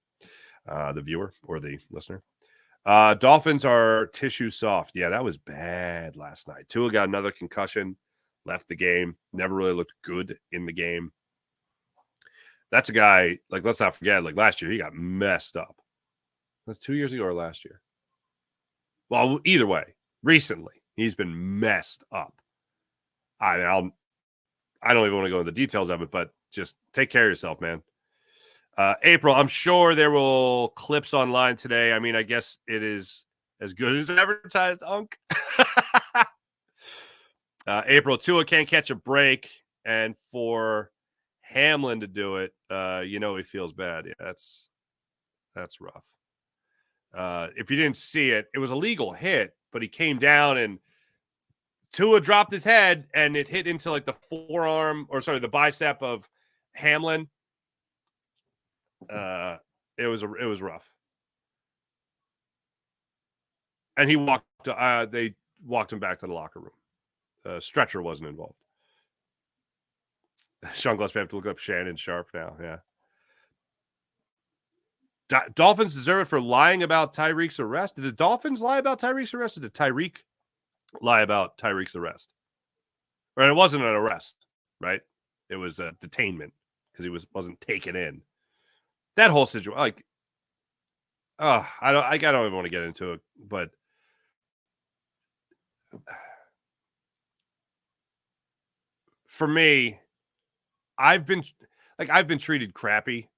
the viewer or the listener. Dolphins are tissue soft. Yeah, that was bad last night. Tua got another concussion, left the game, never really looked good in the game. That's a guy, like, let's not forget, like last year, he got messed up. That's 2 years ago or last year. Well, either way, recently, he's been messed up. I don't even want to go into the details of it, but just take care of yourself, man. April, I'm sure there will clips online today. I mean, I guess it is as good as advertised, Unc. April, Tua can't catch a break, and for Hamlin to do it, he feels bad. Yeah, that's rough. If you didn't see it, it was a legal hit, but he came down and Tua dropped his head and it hit into like the bicep of Hamlin. It was rough. And they walked him back to the locker room. Stretcher wasn't involved. Sean Gillespie, I have to look up Shannon Sharp now. Yeah. Dolphins deserve it for lying about Tyreek's arrest. Did the Dolphins lie about Tyreek's arrest, or did Tyreek lie about Tyreek's arrest? Or it wasn't an arrest, right? It was a detainment because he wasn't taken in. That whole situation, like, I don't even want to get into it, but for me, I've been treated crappy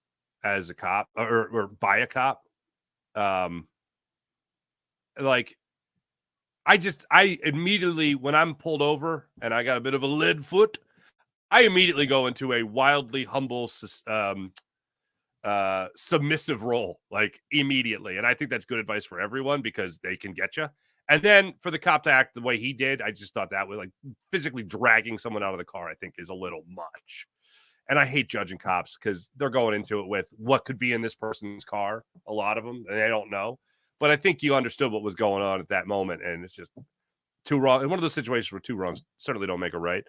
as a cop or by a cop. I immediately, when I'm pulled over and I got a bit of a lead foot, I immediately go into a wildly humble, submissive role, like immediately. And I think that's good advice for everyone because they can get you. And then for the cop to act the way he did, I just thought that was like physically dragging someone out of the car, I think is a little much. And I hate judging cops because they're going into it with what could be in this person's car, a lot of them, and they don't know. But I think you understood what was going on at that moment, and it's just two wrong. In one of those situations where two wrongs certainly don't make a right.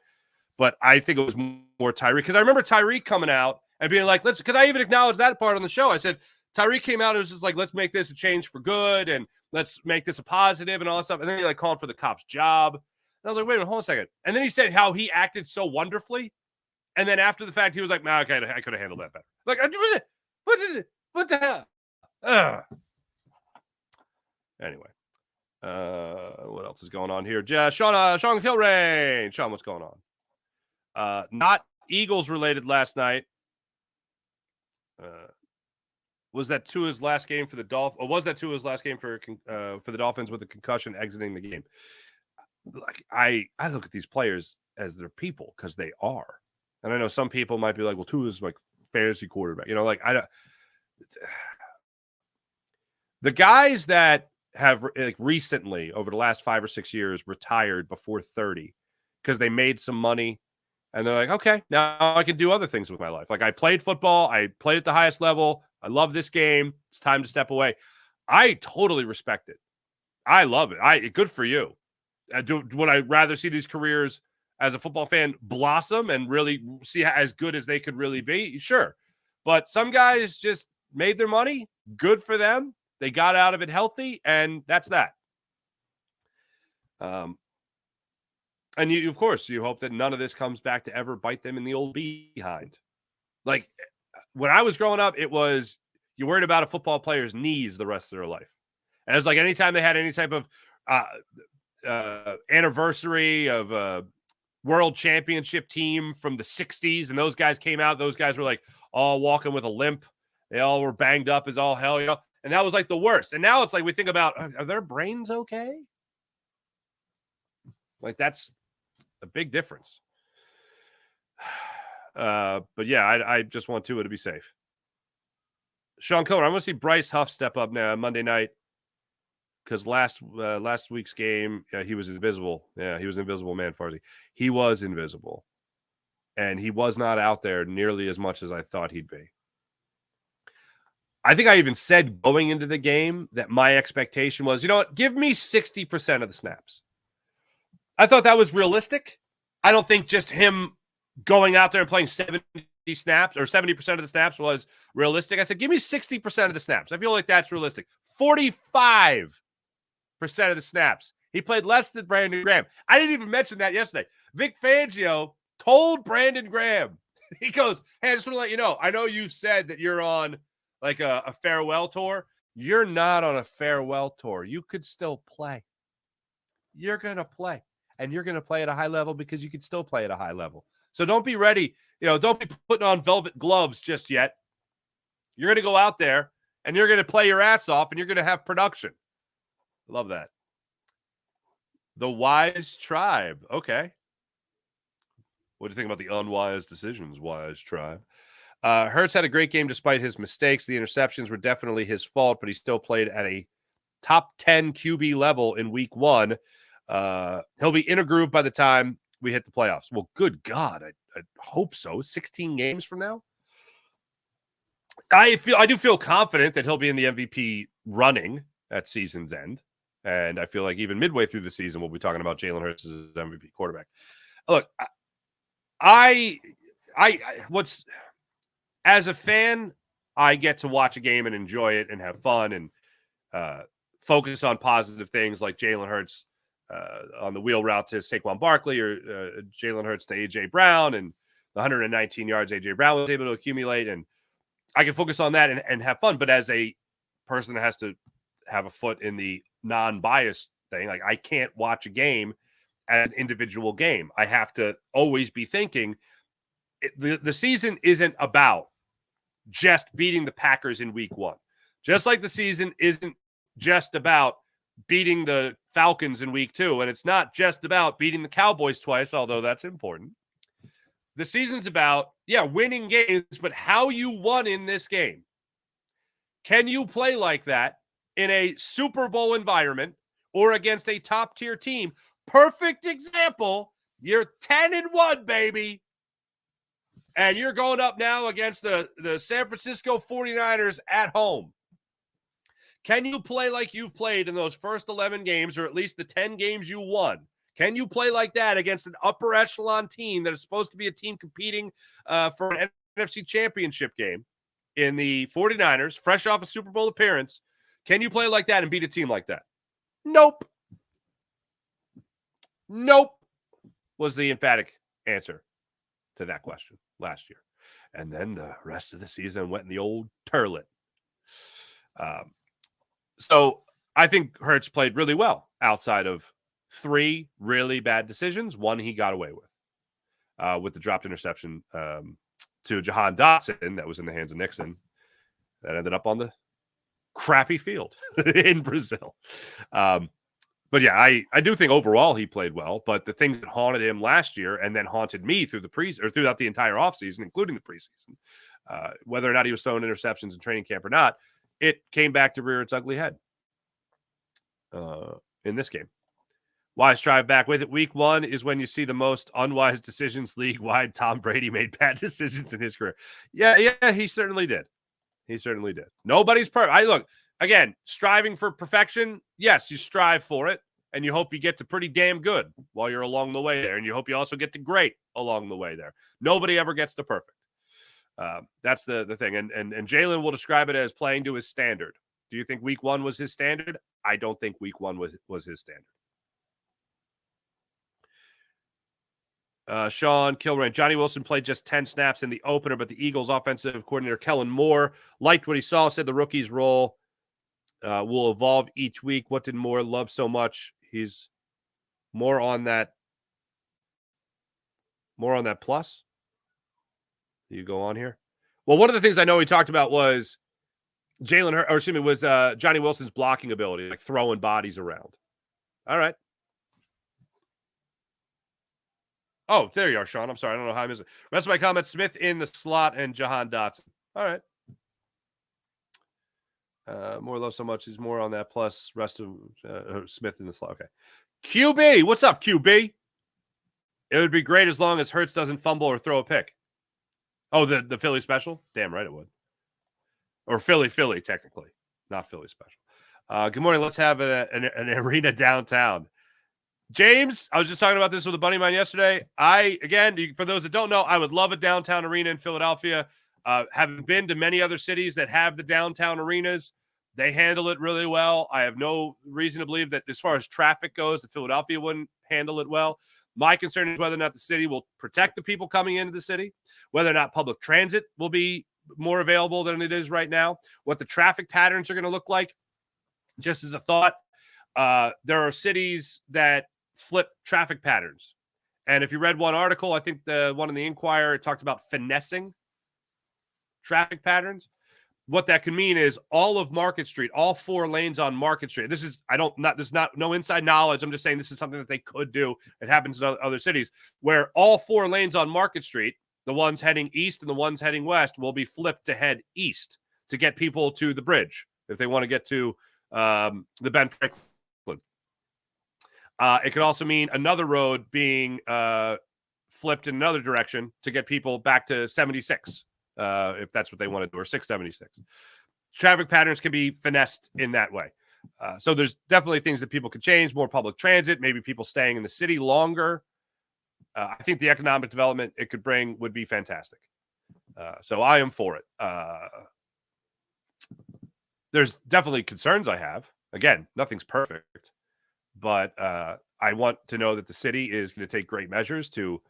But I think it was more Tyreek, because I remember Tyreek coming out and being like, because I even acknowledged that part on the show. I said, Tyreek came out and was just like, let's make this a change for good, and let's make this a positive and all that stuff. And then he like called for the cop's job. And I was like, wait a minute, hold on a second. And then he said how he acted so wonderfully. And then after the fact, he was like, okay, I could have handled that better. Like, what the hell? Anyway, what else is going on here? Sean Kilrain. Sean, what's going on? Not Eagles related last night. was that Tua's last game for the Dolphins? Or was that Tua's last game for the Dolphins with a concussion exiting the game? Like I look at these players as their people because they are, and I know some people might be like, "Well, Tua's like fantasy quarterback," like I don't. The guys that have like recently over the last 5 or 6 years retired before 30 because they made some money and they're like, okay, now I can do other things with my life. Like I played football, I played at the highest level. I love this game. It's time to step away. I totally respect it. I love it. Good for you. Would I rather see these careers as a football fan blossom and really see as good as they could really be? Sure. But some guys just made their money. Good for them. They got out of it healthy, and that's that. And you, of course, you hope that none of this comes back to ever bite them in the old behind. Like when I was growing up, it was you worried about a football player's knees the rest of their life. And it was like anytime they had any type of anniversary of a world championship team from the 60s, and those guys came out, those guys were like all walking with a limp. They all were banged up as all hell, And that was like the worst. And now it's like we think about, are their brains okay? Like that's a big difference. But yeah, I just want Tua to be safe. Sean Cohen, I want to see Bryce Huff step up now Monday night because last week's game, he was invisible. Yeah, he was invisible, man, Farzi. He was invisible. And he was not out there nearly as much as I thought he'd be. I think I even said going into the game that my expectation was, give me 60% of the snaps. I thought that was realistic. I don't think just him going out there and playing 70 snaps or 70% of the snaps was realistic. I said, give me 60% of the snaps. I feel like that's realistic. 45% of the snaps. He played less than Brandon Graham. I didn't even mention that yesterday. Vic Fangio told Brandon Graham, he goes, hey, I just want to let you know, I know you've said that you're on like a farewell tour. You're not on a farewell tour. You could still play. You're going to play. And you're going to play at a high level because you can still play at a high level. So don't be ready. Don't be putting on velvet gloves just yet. You're going to go out there and you're going to play your ass off and you're going to have production. Love that. The Wise Tribe. Okay. What do you think about the unwise decisions, Wise Tribe? Hurts had a great game despite his mistakes. The interceptions were definitely his fault, but he still played at a top 10 QB level in week 1. He'll be in a groove by the time we hit the playoffs. Well, good God, I hope so. 16 games from now. I do feel confident that he'll be in the MVP running at season's end, and I feel like even midway through the season we'll be talking about Jalen Hurts as MVP quarterback. Look, what's as a fan, I get to watch a game and enjoy it and have fun and focus on positive things like Jalen Hurts on the wheel route to Saquon Barkley or Jalen Hurts to A.J. Brown and the 119 yards A.J. Brown was able to accumulate. And I can focus on that and have fun. But as a person that has to have a foot in the non-biased thing, like I can't watch a game as an individual game. I have to always be thinking the season isn't about just beating the Packers in week 1. Just like the season isn't just about beating the Falcons in week 2. And it's not just about beating the Cowboys twice, although that's important. The season's about, winning games, but how you won in this game. Can you play like that in a Super Bowl environment or against a top-tier team? Perfect example. You're 10-1, baby. And you're going up now against the San Francisco 49ers at home. Can you play like you've played in those first 11 games, or at least the 10 games you won? Can you play like that against an upper echelon team that is supposed to be a team competing for an NFC championship game in the 49ers, fresh off a Super Bowl appearance? Can you play like that and beat a team like that? Nope. Nope was the emphatic answer to that question last year. And then the rest of the season went in the old turlet. So I think Hurts played really well outside of 3 really bad decisions. 1 he got away with the dropped interception to Jahan Dotson that was in the hands of Nixon. that ended up on the crappy field in Brazil. But yeah, I do think overall he played well, but the things that haunted him last year and then haunted me through throughout the entire offseason, including the preseason, whether or not he was throwing interceptions in training camp or not, it came back to rear its ugly head in this game. Wise drive back with it. Week 1 is when you see the most unwise decisions league-wide. Tom Brady made bad decisions in his career. Yeah, he certainly did. He certainly did. Nobody's perfect. Look, again, striving for perfection, yes, you strive for it, and you hope you get to pretty damn good while you're along the way there, and you hope you also get to great along the way there. Nobody ever gets to perfect. That's the thing. And Jalen will describe it as playing to his standard. Do you think week 1 was his standard? I don't think week 1 was his standard. Sean Kilrain. Johnny Wilson played just 10 snaps in the opener, but the Eagles offensive coordinator Kellen Moore liked what he saw, said the rookie's role will evolve each week. What did Moore love so much? He's more on that plus. You go on here. Well, one of the things I know he talked about was Johnny Wilson's blocking ability, like throwing bodies around. All right. Oh, there you are, Sean. I'm sorry. I don't know how I missed it. Rest of my comments, Smith in the slot and Jahan Dotson. All right. More love so much. He's more on that plus. Rest of Smith in the slot. Okay. QB. What's up, QB? It would be great as long as Hurts doesn't fumble or throw a pick. Oh, the Philly special? Damn right it would. Or Philly, technically. Not Philly special. Good morning. Let's have an arena downtown. James, I was just talking about this with a buddy of mine yesterday. For those that don't know, I would love a downtown arena in Philadelphia. Having been to many other cities that have the downtown arenas, they handle it really well. I have no reason to believe that as far as traffic goes, that Philadelphia wouldn't handle it well. My concern is whether or not the city will protect the people coming into the city, whether or not public transit will be more available than it is right now, what the traffic patterns are going to look like. Just as a thought, there are cities that flip traffic patterns. And if you read one article, I think the one in the Inquirer, it talked about finessing traffic patterns. What that can mean is all of Market Street, all 4 lanes on Market Street. This is no inside knowledge. I'm just saying this is something that they could do. It happens in other cities where all 4 lanes on Market Street, the ones heading east and the ones heading west, will be flipped to head east to get people to the bridge if they want to get to the Ben Franklin. It could also mean another road being flipped in another direction to get people back to 76, if that's what they want to do, or 676. Traffic patterns can be finessed in that way. So there's definitely things that people could change, more public transit, maybe people staying in the city longer. I think the economic development it could bring would be fantastic. So I am for it. There's definitely concerns I have. Again, nothing's perfect. But I want to know that the city is going to take great measures to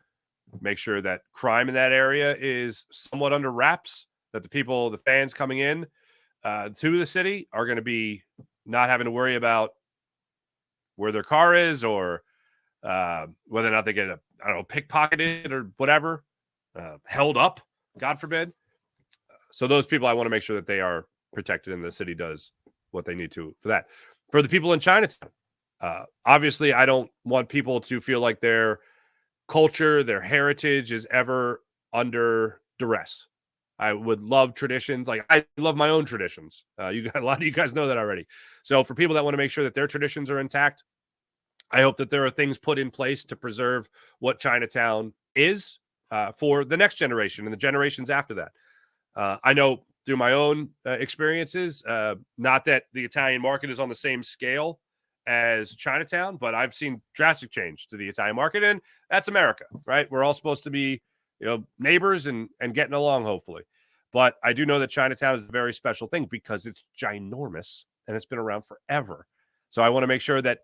make sure that crime in that area is somewhat under wraps, that the fans coming in to the city are going to be not having to worry about where their car is or whether or not they get pickpocketed or whatever, held up, God forbid. So those people, I want to make sure that they are protected and the city does what they need to for that. For the people in Chinatown, obviously, I don't want people to feel like their culture, their heritage is ever under duress. I would love traditions. Like I love my own traditions. A lot of you guys know that already. So for people that want to make sure that their traditions are intact, I hope that there are things put in place to preserve what Chinatown is for the next generation and the generations after that. I know through my own experiences, not that the Italian market is on the same scale as Chinatown, but I've seen drastic change to the Italian market, and that's America, right? We're all supposed to be, neighbors and getting along, hopefully. But I do know that Chinatown is a very special thing because it's ginormous and it's been around forever. So I want to make sure that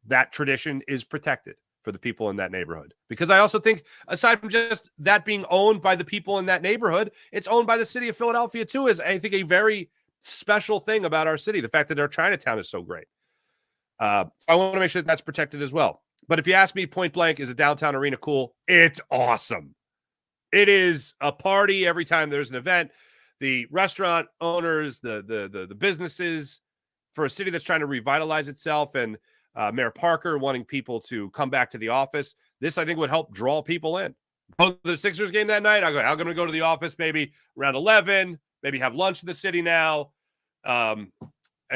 that tradition is protected for the people in that neighborhood. Because I also think, aside from just that being owned by the people in that neighborhood, it's owned by the city of Philadelphia too, is I think a very special thing about our city. The fact that our Chinatown is so great. I want to make sure that that's protected as well. But if you ask me point blank, is a downtown arena cool? It's awesome. It is a party every time there's an event. the restaurant owners, the businesses, for a city that's trying to revitalize itself, and Mayor Parker wanting people to come back to the office. This, I think, would help draw people in. Go to the Sixers game that night. I'm going to go to the office maybe around 11, maybe have lunch in the city now. And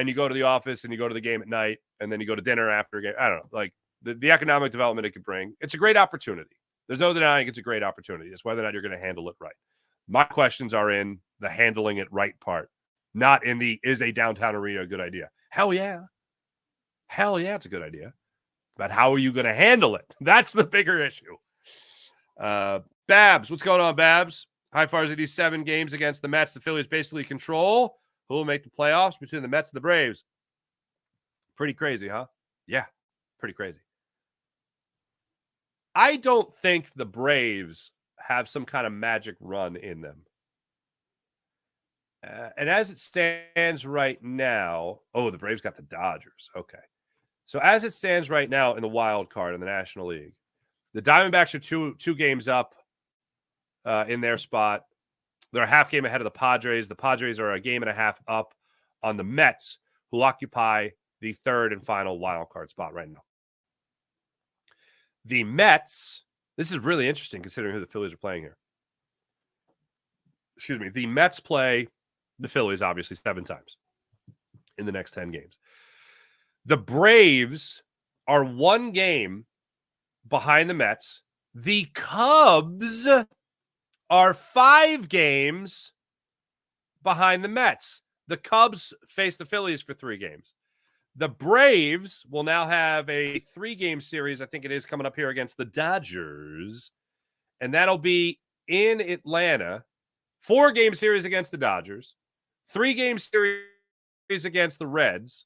you go to the office and you go to the game at night, and then you go to dinner after a game. I don't know, like the economic development it could bring. It's a great opportunity. There's no denying it's a great opportunity. It's whether or not you're going to handle it right. My questions are in the handling it right part, not in the is a downtown arena a good idea. Hell yeah. Hell yeah, it's a good idea. But how are you going to handle it? That's the bigger issue. Babs, what's going on, Babs? How far is it? These 7 games against the Mets, the Phillies basically control who will make the playoffs between the Mets and the Braves. Pretty crazy, huh? Yeah, pretty crazy. I don't think the Braves have some kind of magic run in them. And as it stands right now, the Braves got the Dodgers. Okay. So as it stands right now in the wild card in the National League, the Diamondbacks are two games up in their spot. They're a half game ahead of the Padres. The Padres are a game and a half up on the Mets, who occupy the third and final wild card spot right now. The Mets, this is really interesting considering who the Phillies are playing here. Excuse me. The Mets play the Phillies, obviously, 7 times in the next 10 games. The Braves are 1 game behind the Mets. The Cubs are 5 games behind the Mets. The Cubs face the Phillies for 3 games. The Braves will now have a 3-game series, I think it is, coming up here against the Dodgers. And that'll be in Atlanta. 4-game series against the Dodgers. 3-game series against the Reds.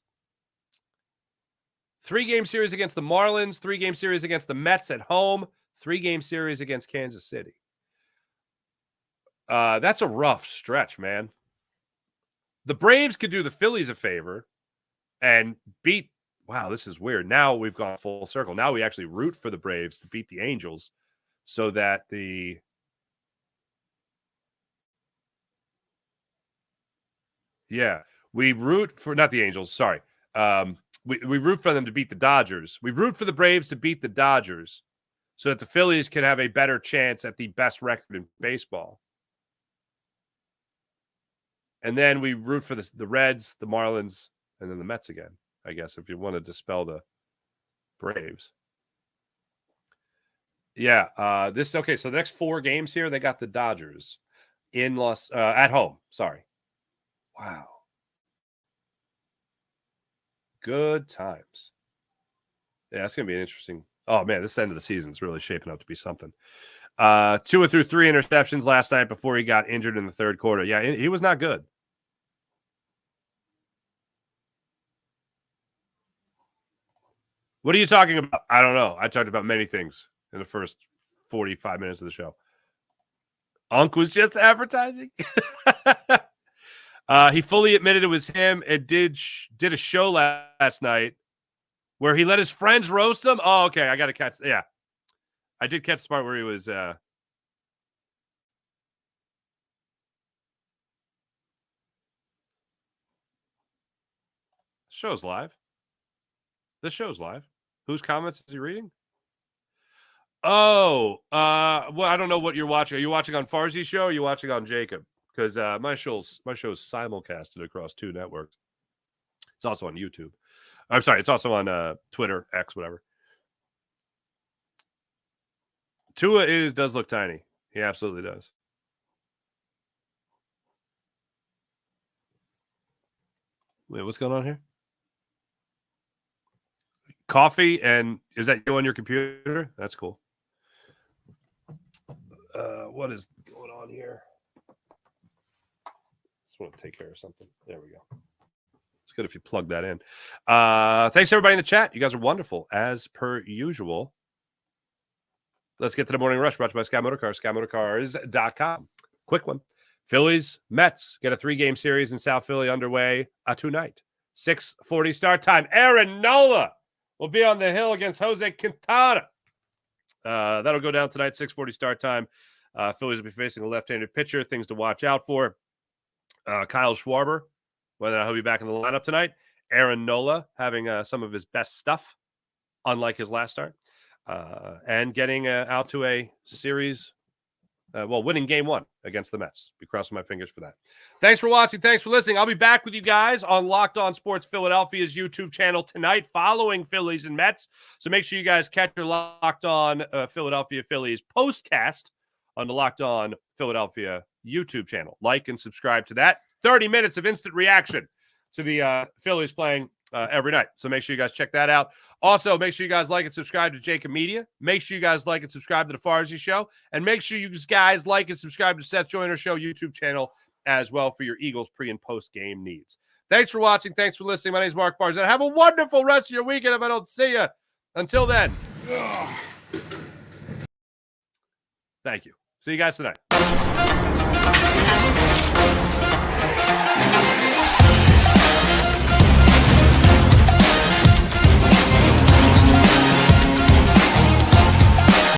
3-game series against the Marlins. 3-game series against the Mets at home. 3-game series against Kansas City. That's a rough stretch, man. The Braves could do the Phillies a favor and beat. Wow, this is weird. Now we've gone full circle. Now we actually root for the Braves to beat the Angels so that we root for, not the Angels, sorry. We root for them to beat the Dodgers. We root for the Braves to beat the Dodgers so that the Phillies can have a better chance at the best record in baseball. And then we root for the Reds, the Marlins, and then the Mets again, I guess, if you want to dispel the Braves. Yeah, okay, so the next 4 games here, they got the Dodgers in at home, sorry. Wow. Good times. Yeah, it's going to be an interesting. Oh, man, this end of the season is really shaping up to be something. 2 through 3 interceptions last night before he got injured in the third quarter. Yeah, he was not good. What are you talking about? I don't know. I talked about many things in the first 45 minutes of the show. Unc was just advertising. He fully admitted it was him. It did a show last night where he let his friends roast him. Oh, okay. I got to catch. Yeah. I did catch the part where he was. Show's live. This show's live. Whose comments is he reading? Oh, well, I don't know what you're watching. Are you watching on Farzi's show or are you watching on Jacob? Because my show's simulcasted across 2 networks. It's also on YouTube. I'm sorry, it's also on Twitter, X, whatever. Tua does look tiny. He absolutely does. Wait, what's going on here? Coffee, and is that you on your computer? That's cool. What is going on here? Just want to take care of something. There we go. It's good if you plug that in. Thanks, everybody in the chat. You guys are wonderful, as per usual. Let's get to the morning rush, brought to you by Sky Motorcars, SkyMotorcars.com. Quick one. Phillies, Mets get a 3-game series in South Philly underway tonight. 6:40 start time. Aaron Nola will be on the hill against Jose Quintana. That'll go down tonight, 6:40 start time. Phillies will be facing a left-handed pitcher. Things to watch out for. Kyle Schwarber, whether or not he'll be back in the lineup tonight. Aaron Nola having some of his best stuff, unlike his last start. And getting out to a series, winning game 1 against the Mets. Be crossing my fingers for that. Thanks for watching. Thanks for listening. I'll be back with you guys on Locked On Sports Philadelphia's YouTube channel tonight following Phillies and Mets. So make sure you guys catch your Locked On Philadelphia Phillies postcast on the Locked On Philadelphia YouTube channel. Like and subscribe to that. 30 minutes of instant reaction to the Phillies playing every night. So make sure you guys check that out. Also, make sure you guys like and subscribe to Jacob Media. Make sure you guys like and subscribe to the Farzi Show. And make sure you guys like and subscribe to Seth Joyner Show YouTube channel as well for your Eagles pre- and post-game needs. Thanks for watching. Thanks for listening. My name is Mark Farzad. Have a wonderful rest of your weekend if I don't see you. Until then, thank you. See you guys tonight.